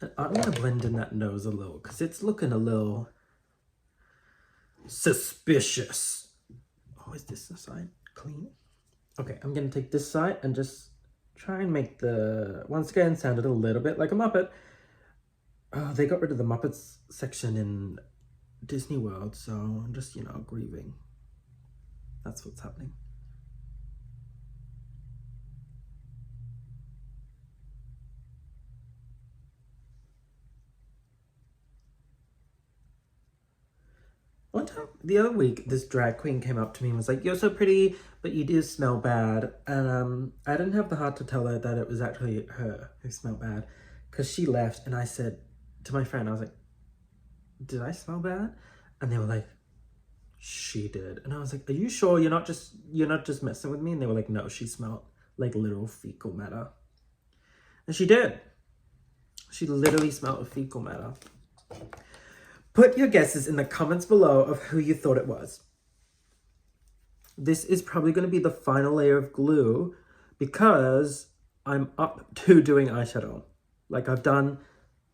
And I'm going to blend in that nose a little because it's looking a little suspicious. Oh, is this the side clean? Okay, I'm going to take this side and just try and make the, once again, sounded a little bit like a Muppet. They got rid of the Muppets section in Disney World, so I'm just, you know, grieving. That's what's happening. I want the other week, this drag queen came up to me and was like, "You're so pretty, but you do smell bad." And I didn't have the heart to tell her that it was actually her who smelled bad, because she left, and I said to my friend, I was like, "Did I smell bad?" And they were like, "She did." And I was like, "Are you sure you're not just messing with me?" And they were like, "No, she smelled like literal fecal matter." And she did. She literally smelled of fecal matter. Put your guesses in the comments below of who you thought it was. This is probably going to be the final layer of glue because I'm up to doing eyeshadow. Like, I've done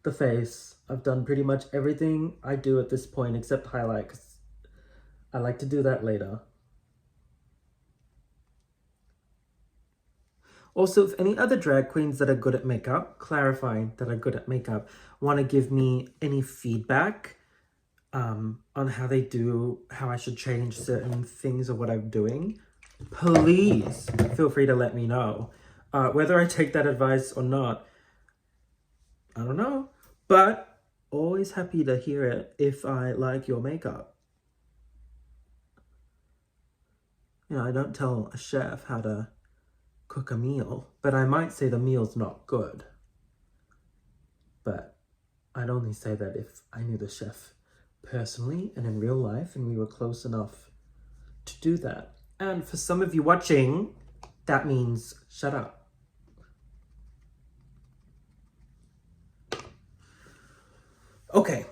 the face. I've done pretty much everything I do at this point except highlight, because I like to do that later. Also, if any other drag queens that are good at makeup, clarifying that are good at makeup, want to give me any feedback on how they do, how I should change certain things or what I'm doing, please feel free to let me know. Whether I take that advice or not, I don't know, but always happy to hear it if I like your makeup. You know, I don't tell a chef how to cook a meal, but I might say the meal's not good. But I'd only say that if I knew the chef personally and in real life and we were close enough to do that. And for some of you watching, that means shut up. Okay.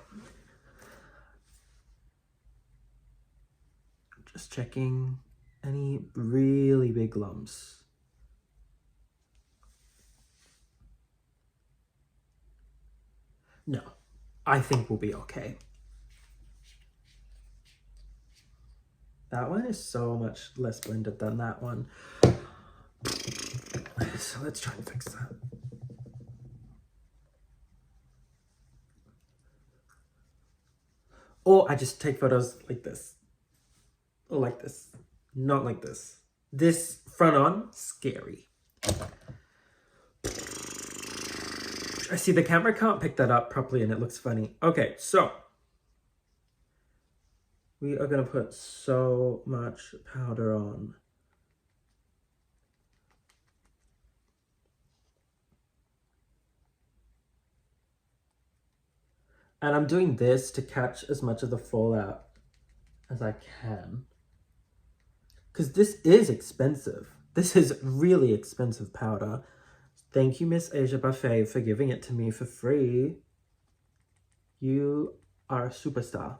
Just checking any really big lumps. No, I think we'll be okay. That one is so much less blended than that one. So let's try and fix that. Or I just take photos like this. Or like this. Not like this. This front on, scary. I see the camera can't pick that up properly and it looks funny. Okay, so we are gonna put so much powder on. And I'm doing this to catch as much of the fallout as I can. Because this is expensive. This is really expensive powder. Thank you, Miss Asia Buffet, for giving it to me for free. You are a superstar.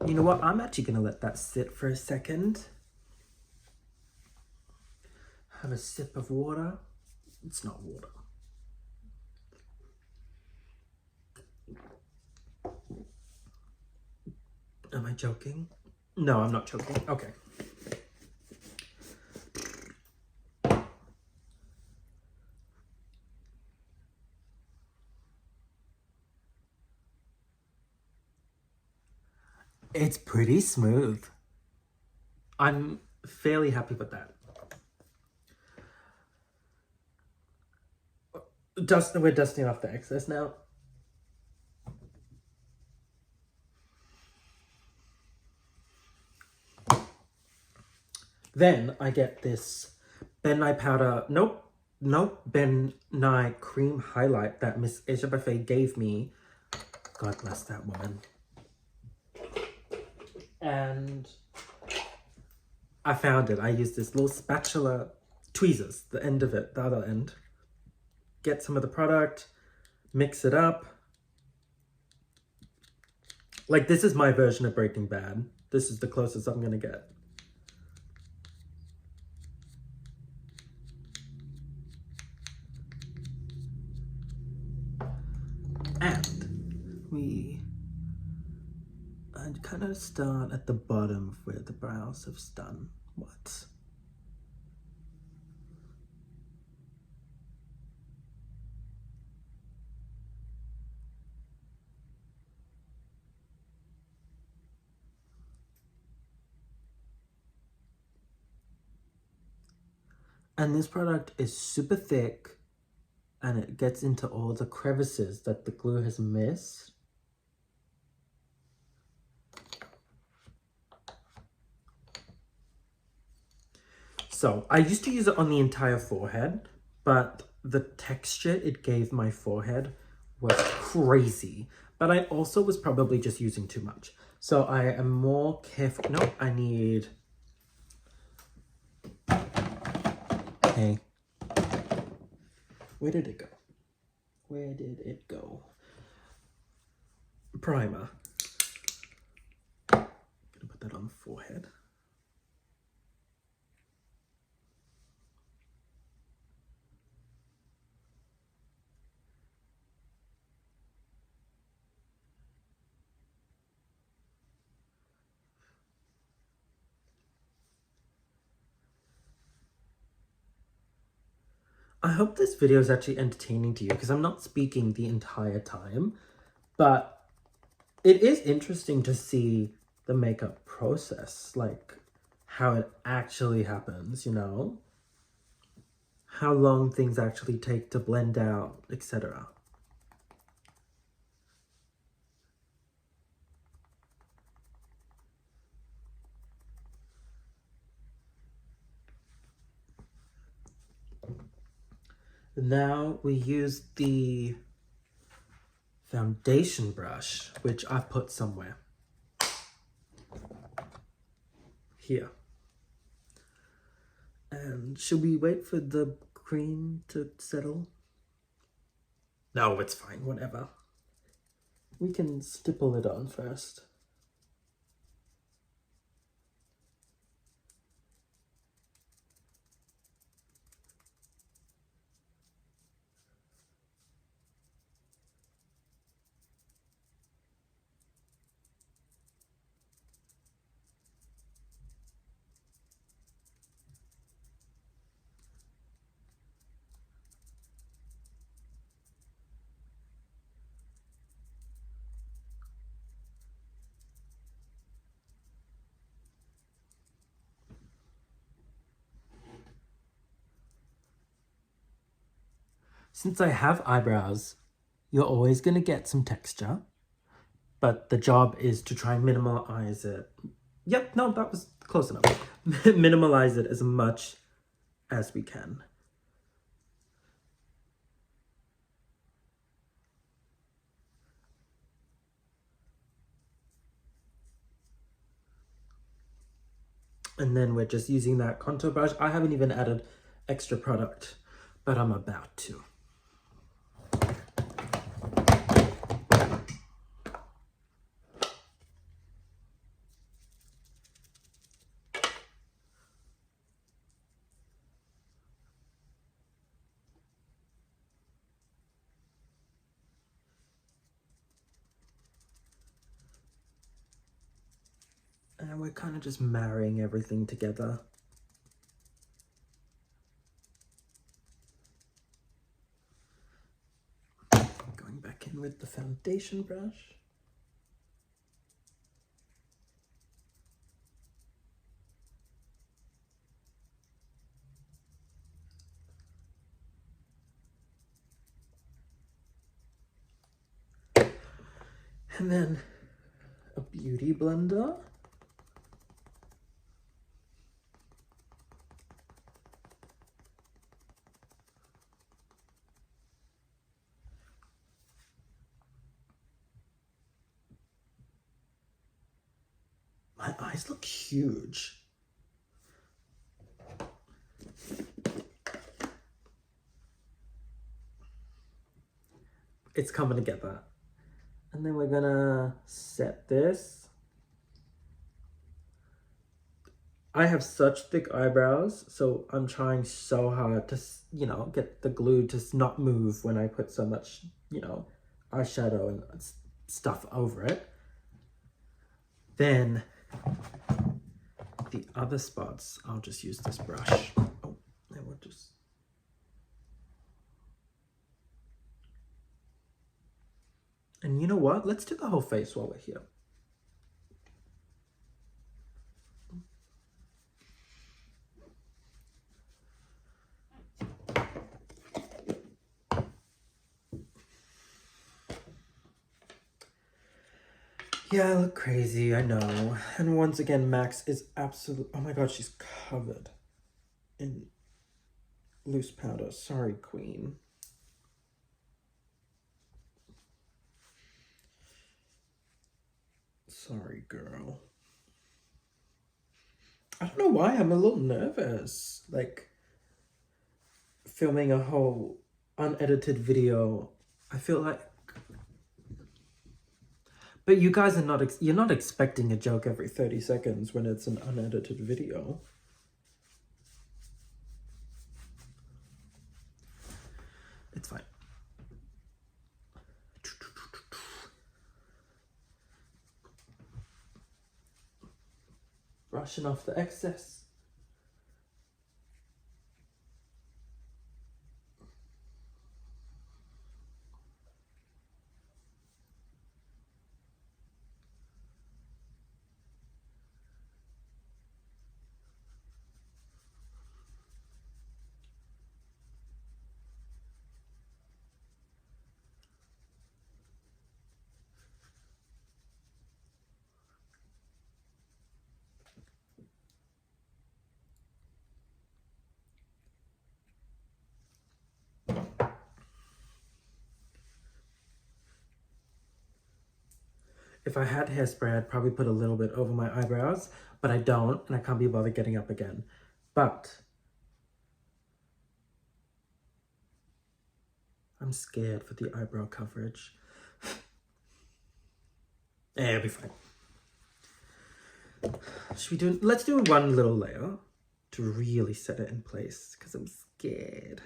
You know what? I'm actually going to let that sit for a second. Have a sip of water. It's not water. Am I joking? No, I'm not joking. Okay. It's pretty smooth. I'm fairly happy with that. We're dusting off the excess now. Then I get this Ben Nye powder. Nope. Ben Nye cream highlight that Miss Asia Buffet gave me. God bless that woman. And I found it. I used this little spatula, tweezers, the end of it, the other end. Get some of the product, mix it up. Like, this is my version of Breaking Bad. This is the closest I'm gonna get. And we I'd kind of start at the bottom of where the brows have done what. And this product is super thick and it gets into all the crevices that the glue has missed. So I used to use it on the entire forehead, but the texture it gave my forehead was crazy. But I also was probably just using too much. So I am more careful. No, I need... Okay. Where did it go? Where did it go? Primer. Gonna put that on the forehead. I hope this video is actually entertaining to you because I'm not speaking the entire time, but it is interesting to see the makeup process, like how it actually happens, you know? How long things actually take to blend out, etc. Now we use the foundation brush, which I've put somewhere. Here. And should we wait for the cream to settle? No, it's fine, whatever. We can stipple it on first. Since I have eyebrows, you're always going to get some texture, but the job is to try and minimize it. Yep, no, that was close enough. Minimize it as much as we can. And then we're just using that contour brush. I haven't even added extra product, but I'm about to. And we're kind of just marrying everything together. Going back in with the foundation brush. And then a beauty blender. My eyes look huge. It's coming together. And then we're gonna set this. I have such thick eyebrows, so I'm trying so hard to, you know, get the glue to not move when I put so much, you know, eyeshadow and stuff over it. Then the other spots, I'll just use this brush. Oh, and we'll just... And you know what? Let's do the whole face while we're here. Yeah, I look crazy, I know. And once again, Max is absolute... Oh my god, she's covered in loose powder. Sorry, queen. Sorry, girl. I don't know why, I'm a little nervous. Like, filming a whole unedited video. I feel like... But you guys are not, you're not expecting a joke every 30 seconds when it's an unedited video. It's fine. Brushing off the excess. If I had hairspray, I'd probably put a little bit over my eyebrows, but I don't, and I can't be bothered getting up again. But I'm scared for the eyebrow coverage. Yeah, it'll be fine. Should we do... Let's do one little layer to really set it in place, because I'm scared.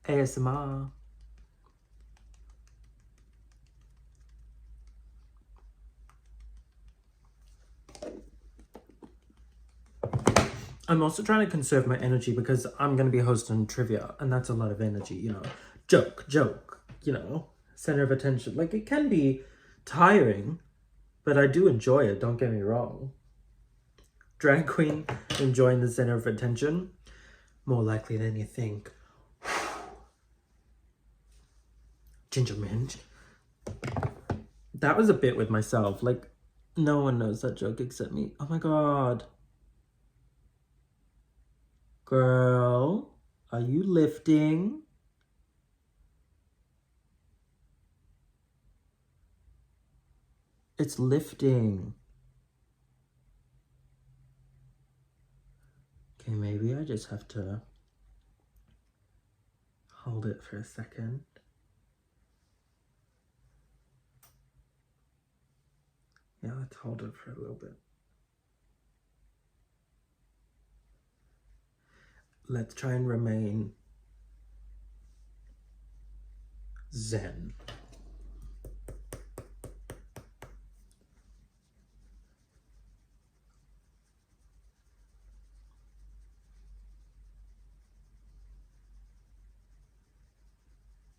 ASMR. I'm also trying to conserve my energy because I'm going to be hosting trivia, and that's a lot of energy, you know. Joke, you know, center of attention. Like, it can be tiring, but I do enjoy it, don't get me wrong. Drag queen enjoying the center of attention, more likely than you think. Ginger Minge. That was a bit with myself. Like, no one knows that joke except me. Oh my god. Girl, are you lifting? It's lifting. Okay, maybe I just have to hold it for a second. Yeah, let's hold it for a little bit. Let's try and remain zen.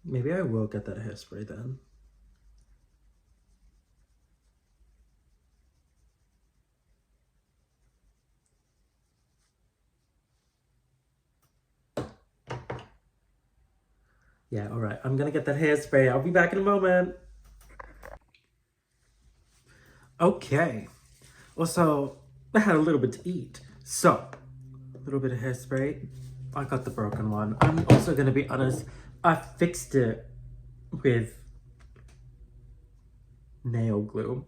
Maybe I will get that hairspray then. Yeah, all right. I'm gonna get that hairspray. I'll be back in a moment. Okay. Also, I had a little bit to eat. So, a little bit of hairspray. I got the broken one. I'm also gonna be honest. I fixed it with nail glue.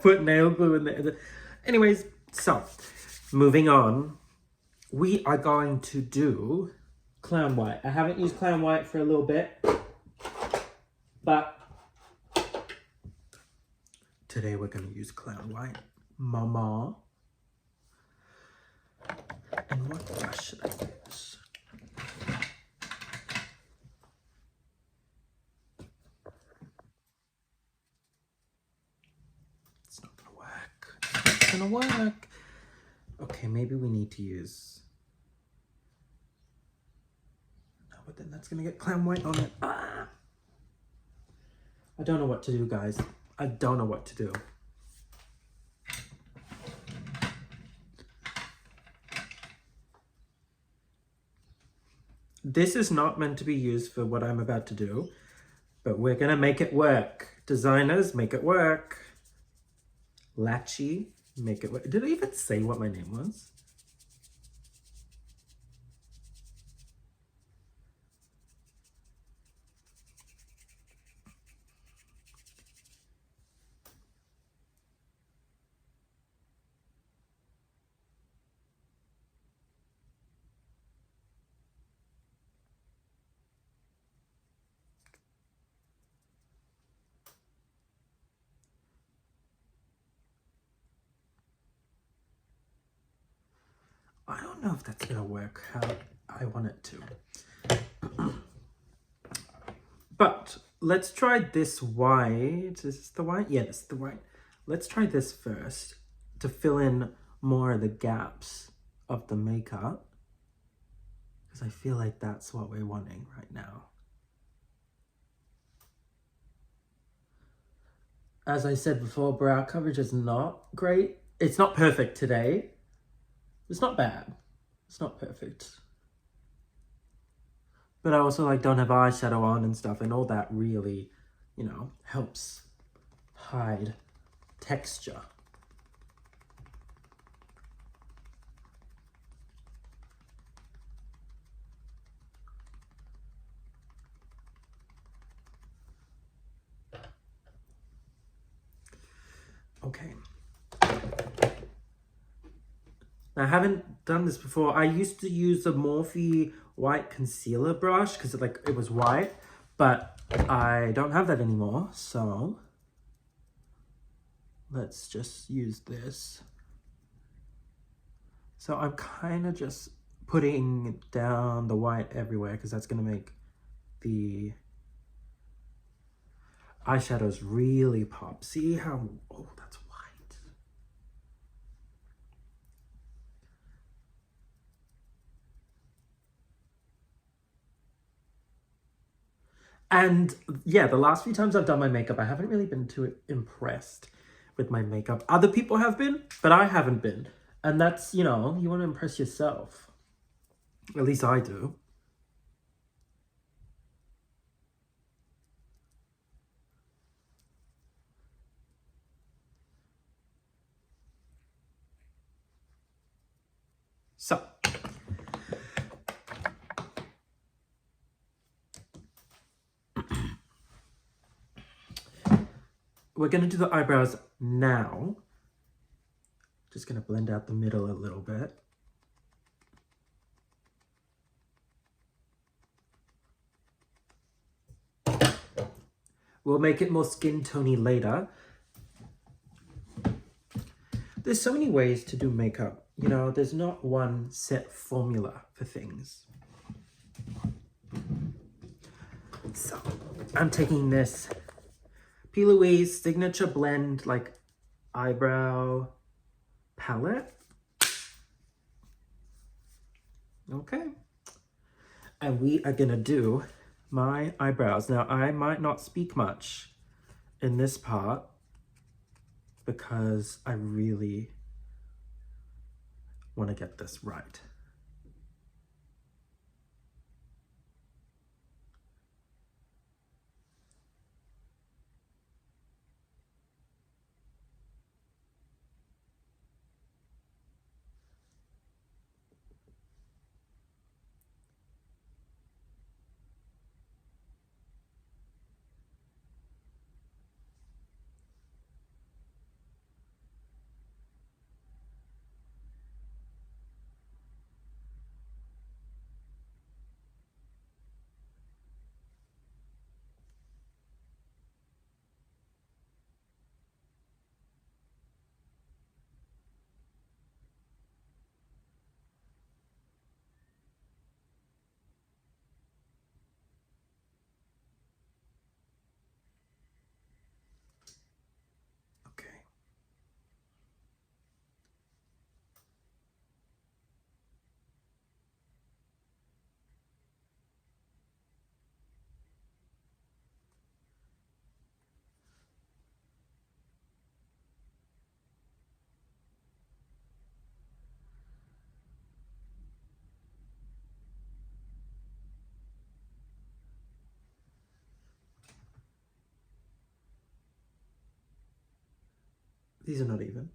Put nail glue in there. Anyways, so moving on, we are going to do clown white. I haven't used clown white for a little bit, but today we're going to use clown white. Mama. And what brush should I use? It's not gonna work. It's not gonna work. Okay, maybe we need to use... No, but then that's gonna get clown white on it. Ah! I don't know what to do, guys. I don't know what to do. This is not meant to be used for what I'm about to do, but we're gonna make it work. Designers, make it work. Latchy, make it work. Did I even say what my name was? I don't know if that's gonna work how I want it to. But let's try this white. Is this the white? Yeah, this is the white. Let's try this first to fill in more of the gaps of the makeup, because I feel like that's what we're wanting right now. As I said before, brow coverage is not great. It's not perfect today. It's not bad. It's not perfect. But I also like don't have eyeshadow on and stuff, and all that really, you know, helps hide texture. Okay. I haven't done this before. I used to use the Morphe white concealer brush because it was white, but I don't have that anymore. So let's just use this. So I'm kind of just putting down the white everywhere because that's going to make the eyeshadows really pop. See how, oh, that's white. And yeah, the last few times I've done my makeup, I haven't really been too impressed with my makeup. Other people have been, but I haven't been. And that's, you know, you want to impress yourself. At least I do. So, we're going to do the eyebrows now. Just going to blend out the middle a little bit. We'll make it more skin tony later. There's so many ways to do makeup. You know, there's not one set formula for things. So, I'm taking this P. Louise Signature Blend, like, eyebrow palette. Okay. And we are gonna do my eyebrows. Now, I might not speak much in this part because I really want to get this right. These are not even.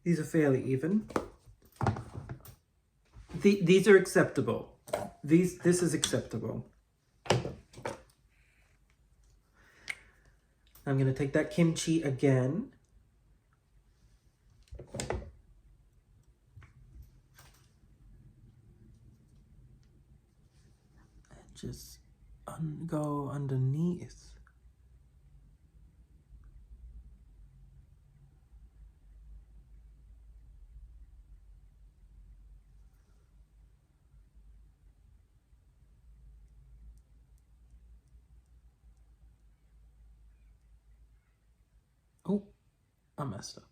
These are fairly even. These are acceptable. This is acceptable. I'm gonna take that kimchi again. And just go underneath. Oh, I messed up.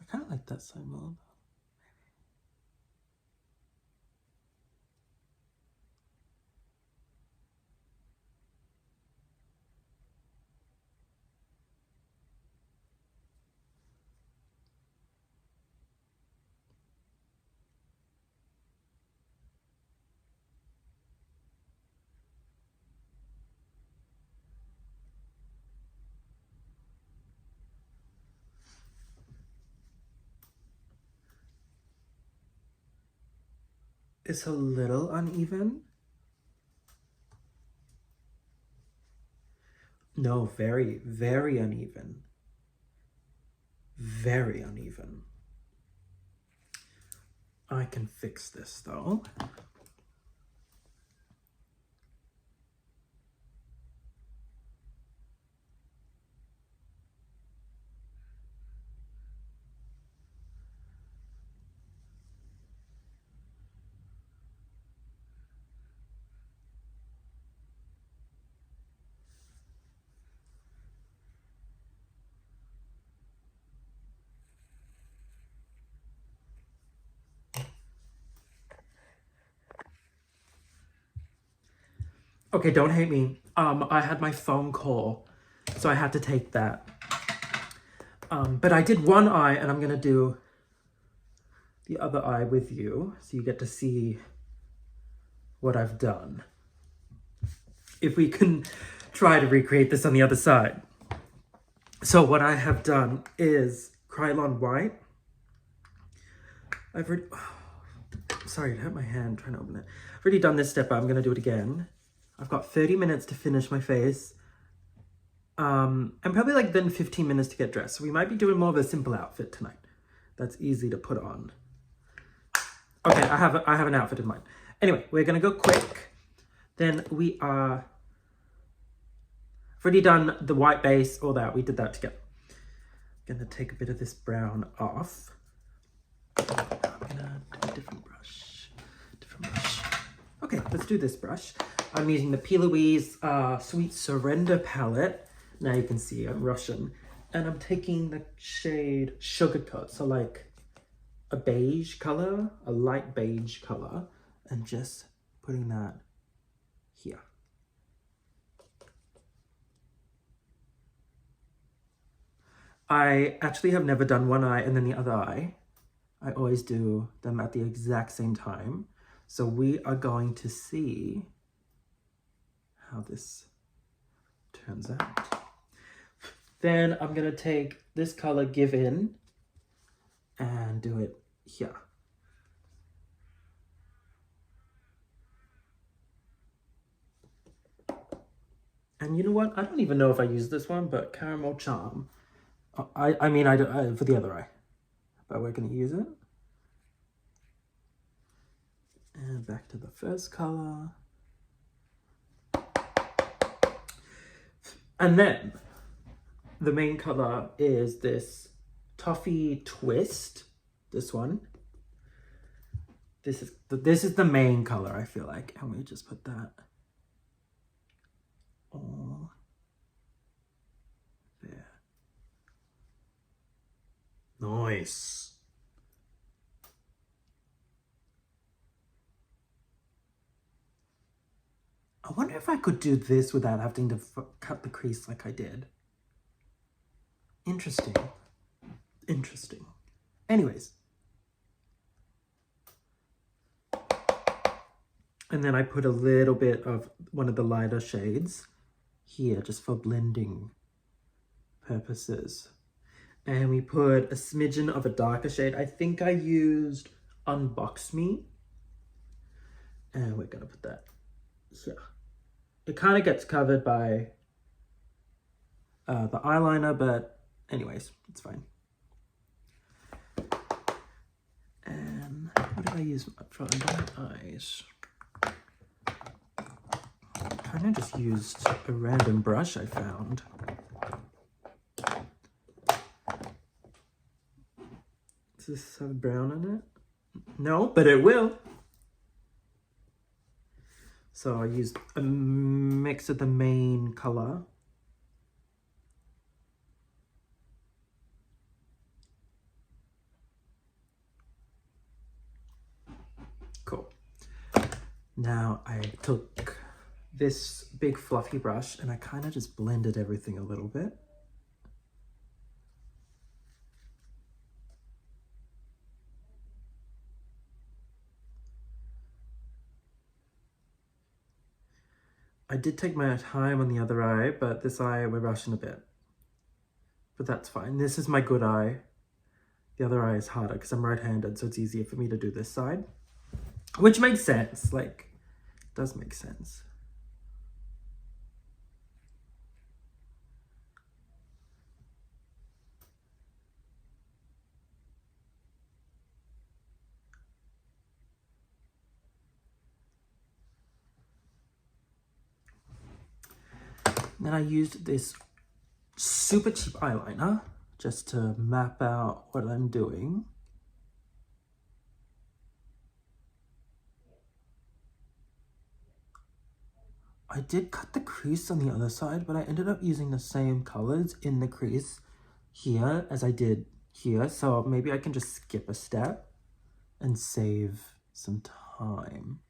I kind of like that side more. It's a little uneven. No, very, very uneven. Very uneven. I can fix this though. Okay, don't hate me. I had my phone call, so I had to take that. But I did one eye, and I'm gonna do the other eye with you, so you get to see what I've done. If we can try to recreate this on the other side. So what I have done is Krylon white. I've already, sorry, it hurt my hand trying to open it. I've already done this step, but I'm gonna do it again. I've got 30 minutes to finish my face. And probably like then 15 minutes to get dressed. So we might be doing more of a simple outfit tonight. That's easy to put on. Okay, I have an outfit in mind. Anyway, we're gonna go quick. Then we are, I've already done the white base, all that, we did that together. I'm gonna take a bit of this brown off. I'm gonna do a different brush. Okay, let's do this brush. I'm using the P. Louise Sweet Surrender palette. Now you can see I'm Russian. And I'm taking the shade Sugar Coat, so like a beige color, a light beige color, and just putting that here. I actually have never done one eye and then the other eye. I always do them at the exact same time. So we are going to see how this turns out. Then I'm gonna take this color Give In and do it here. And you know what? I don't even know if I use this one, but Caramel Charm. I mean, I don't, for the other eye, but we're gonna use it. And back to the first color. And then the main color is this Toffee Twist, this one. This is the main color, I feel like. And we just put that all there. Nice. I wonder if I could do this without having to cut the crease like I did. Interesting. Interesting. Anyways. And then I put a little bit of one of the lighter shades here just for blending purposes. And we put a smidgen of a darker shade. I think I used Unbox Me. And we're gonna put that here. It kind of gets covered by the eyeliner, but anyways, it's fine. And what did I use for under my eyes? I kind of just used a random brush I found. Does this have brown in it? No, but it will. So I used a mix of the main color. Cool. Now I took this big fluffy brush and I kind of just blended everything a little bit. I did take my time on the other eye, but this eye we're rushing a bit. But that's fine. This is my good eye. The other eye is harder because I'm right-handed, so it's easier for me to do this side. Which makes sense, like, does make sense. Then I used this super cheap eyeliner just to map out what I'm doing. I did cut the crease on the other side, but I ended up using the same colors in the crease here as I did here, so maybe I can just skip a step and save some time.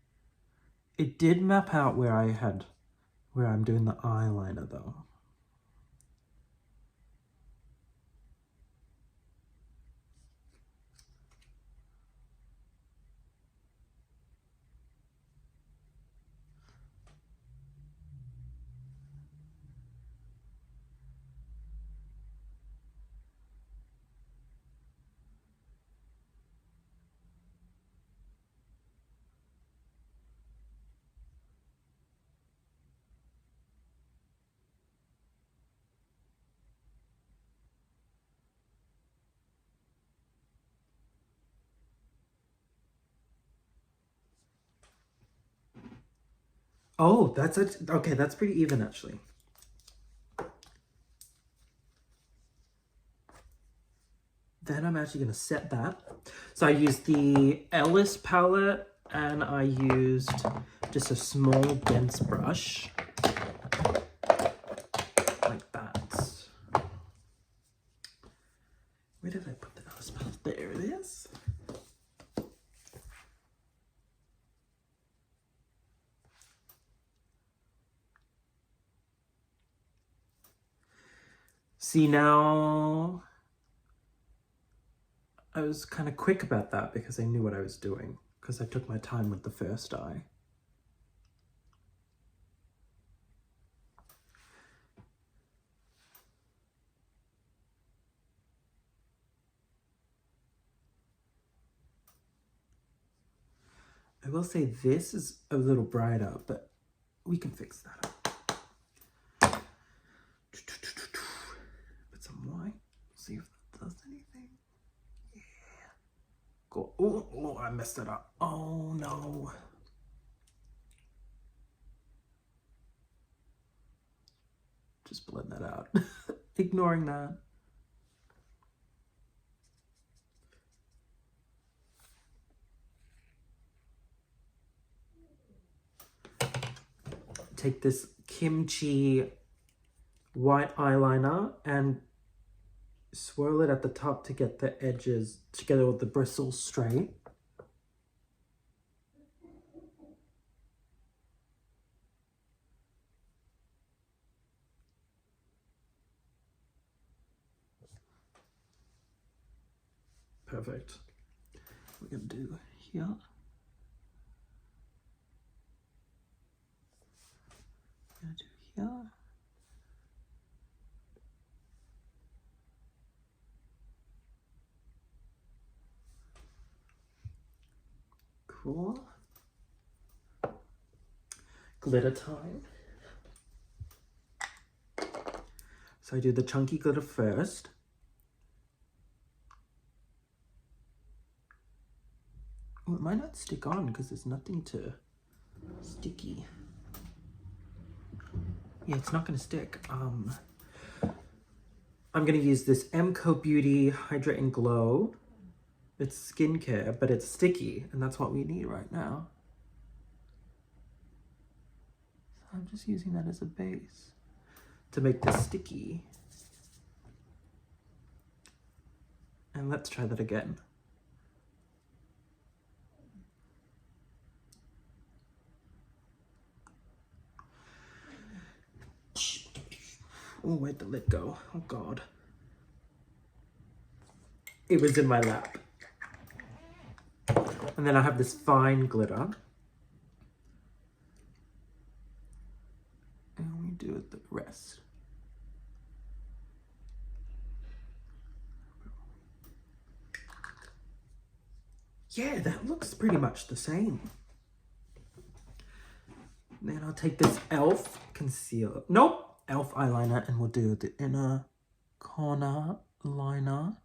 It did map out where I'm doing the eyeliner though. Oh, that's it. Okay, that's pretty even actually. Then I'm actually gonna set that. So I used the Ellis palette and I used just a small dense brush like that. Where did I put the Ellis palette? There it is. See, now I was kind of quick about that because I knew what I was doing, because I took my time with the first eye. I will say this is a little brighter, but we can fix that up. Put some white, see if that does anything. Yeah. Go. Oh, I messed it up. Oh no. Just blend that out. Ignoring that. Take this kimchi white eyeliner and swirl it at the top to get the edges, to get all the bristles straight. Perfect. We're gonna do here. Gonna do here. Cool. Glitter time. So I do the chunky glitter first. Oh, it might not stick on because there's nothing to sticky. Yeah, it's not gonna stick. I'm gonna use this MCO Beauty Hydrate and Glow. It's skincare, but it's sticky, and that's what we need right now. So I'm just using that as a base to make this sticky. And let's try that again. Oh, where'd the lid go? Oh God. It was in my lap. And then I have this fine glitter. And we do the rest. Yeah, that looks pretty much the same. Then I'll take this e.l.f. concealer. Nope. e.l.f. eyeliner, and we'll do the inner corner liner.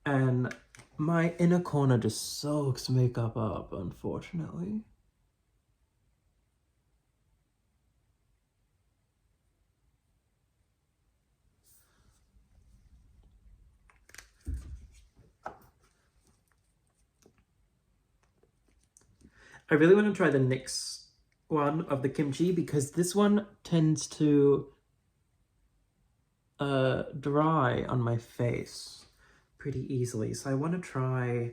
And my inner corner just soaks makeup up, unfortunately. I really want to try the NYX one of the kimchi because this one tends to dry on my face pretty easily. So I want to try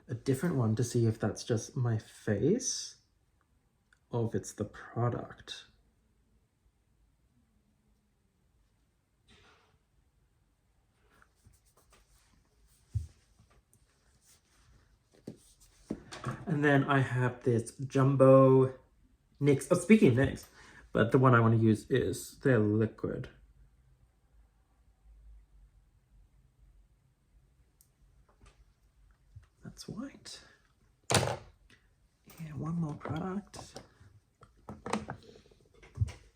a different one to see if that's just my face or if it's the product. And then I have this jumbo NYX. Oh, speaking of NYX, but the one I want to use is their liquid. That's white. And one more product.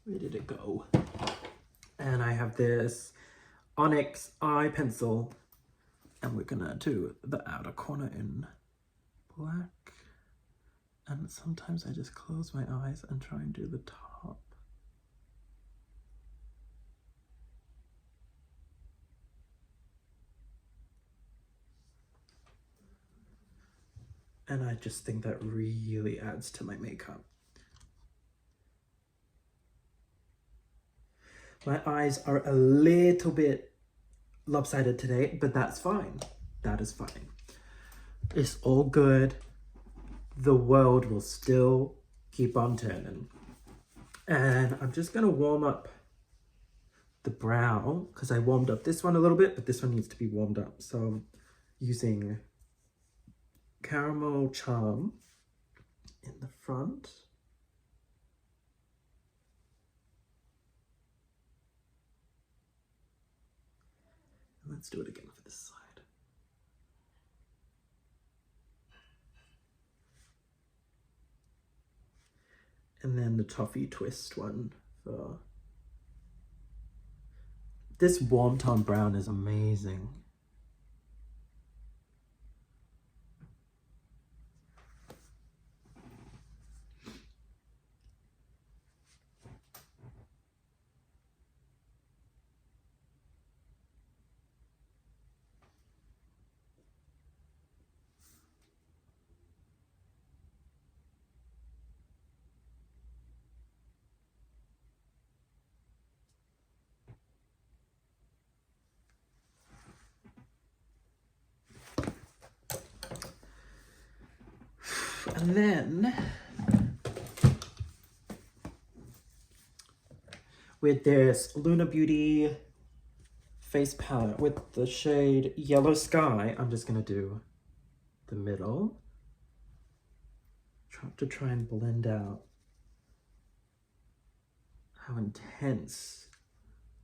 Where did it go? And I have this Onyx eye pencil, and we're gonna do the outer corner in black. And sometimes I just close my eyes and try and do the top. And I just think that really adds to my makeup. My eyes are a little bit lopsided today, but that's fine. That is fine. It's all good. The world will still keep on turning. And I'm just gonna warm up the brow because I warmed up this one a little bit, but this one needs to be warmed up. So I'm using Caramel Charm in the front. And let's do it again for this side. And then the Toffee Twist one for... This warm tone brown is amazing. And then with this Luna Beauty face palette with the shade Yellow Sky, I'm just gonna do the middle to try and blend out how intense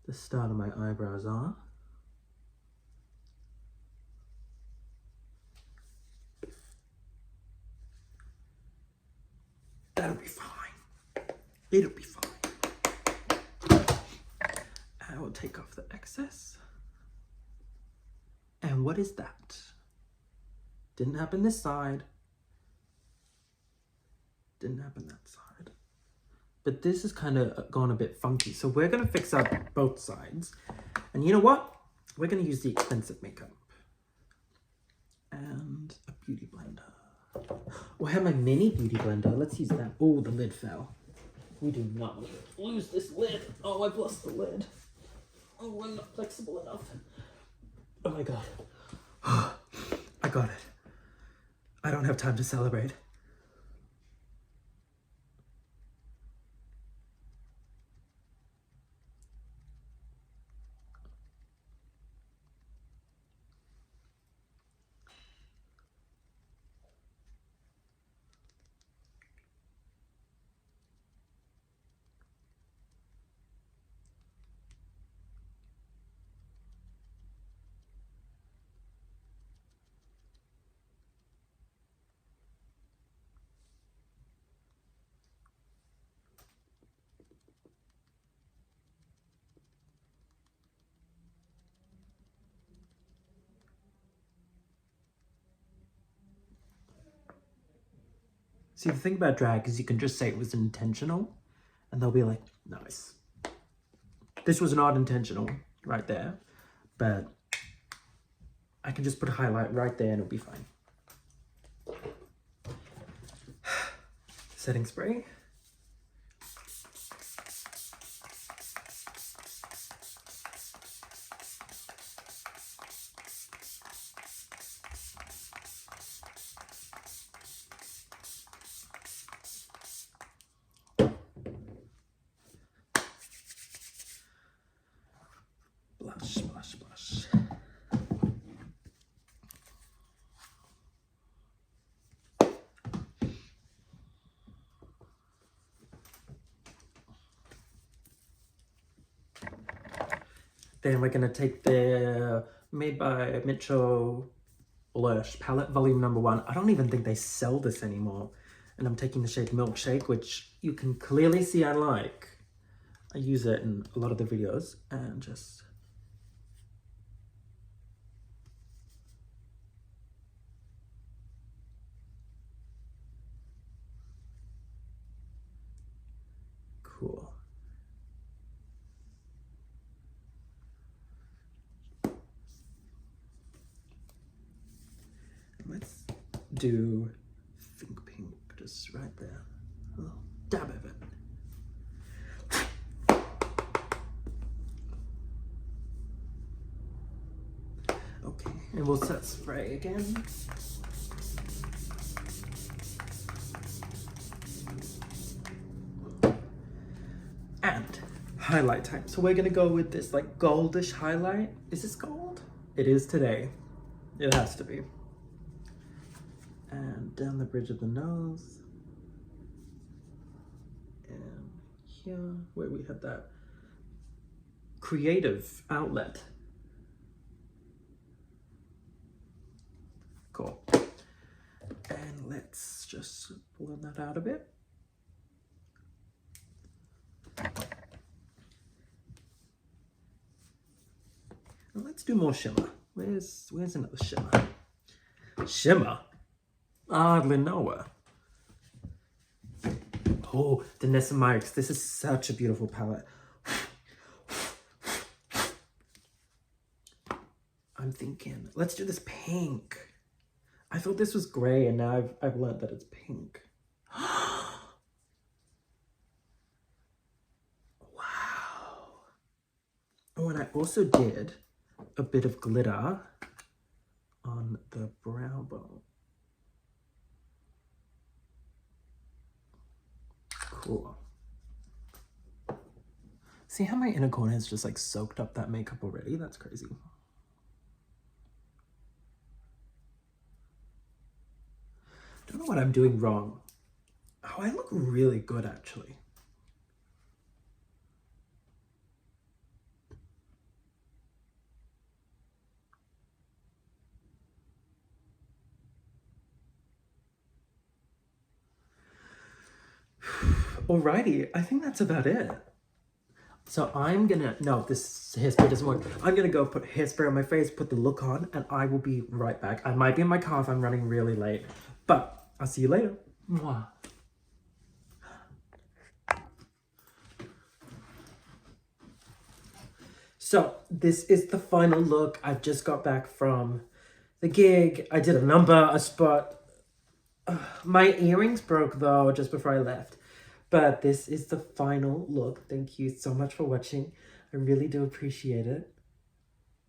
the start of my eyebrows are. That'll be fine. It'll be fine. I will take off the excess. And what is that? Didn't happen this side. Didn't happen that side. But this is kind of gone a bit funky. So we're going to fix up both sides. And you know what? We're going to use the expensive makeup. And a beauty blender. Oh, I have my mini beauty blender. Let's use that. Oh, the lid fell. We do not want to lose this lid. Oh, I've lost the lid. Oh, I'm not flexible enough. Oh my god. I got it. I don't have time to celebrate. See, the thing about drag is you can just say it was intentional, and they'll be like, nice. This was not intentional right there, but I can just put a highlight right there and it'll be fine. Setting spray. Blush, blush, blush. Then we're going to take the Made by Mitchell Blush palette, volume number 1. I don't even think they sell this anymore. And I'm taking the shade Milkshake, which you can clearly see I like. I use it in a lot of the videos, and just... cool. Let's do Think Pink just right there. A little dab of it. Okay, and we'll set spray again. And highlight time. So we're gonna go with this like goldish highlight. Is this gold? It is today. It has to be. And down the bridge of the nose. And here, where we have that creative outlet. Cool. And let's just blend that out a bit. And let's do more shimmer. Where's another shimmer? Shimmer? Hardly nowhere. Oh, the Nessa Mykes. This is such a beautiful palette. I'm thinking, let's do this pink. I thought this was gray, and now I've learned that it's pink. Wow. Oh, and I also did a bit of glitter on the brow bone. cool. See how my inner corner has just like soaked up that makeup already? That's crazy. Don't know what I'm doing wrong. Oh, I look really good actually. Alrighty, I think that's about it. So I'm gonna, no, this hairspray doesn't work. I'm gonna go put hairspray on my face, put the look on, and I will be right back. I might be in my car if I'm running really late, but I'll see you later. Mwah. So this is the final look. I just got back from the gig. I did a number, a spot. My earrings broke though just before I left. But this is the final look. Thank you so much for watching. I really do appreciate it.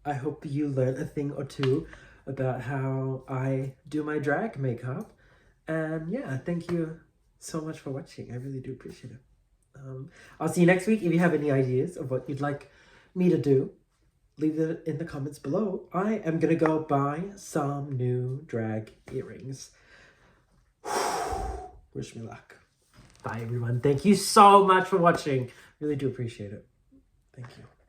I hope you learned a thing or two about how I do my drag makeup. And yeah, thank you so much for watching. I really do appreciate it. I'll see you next week. If you have any ideas of what you'd like me to do, leave it in the comments below. I am gonna go buy some new drag earrings. Wish me luck. Bye everyone. Thank you so much for watching. Really do appreciate it. Thank you.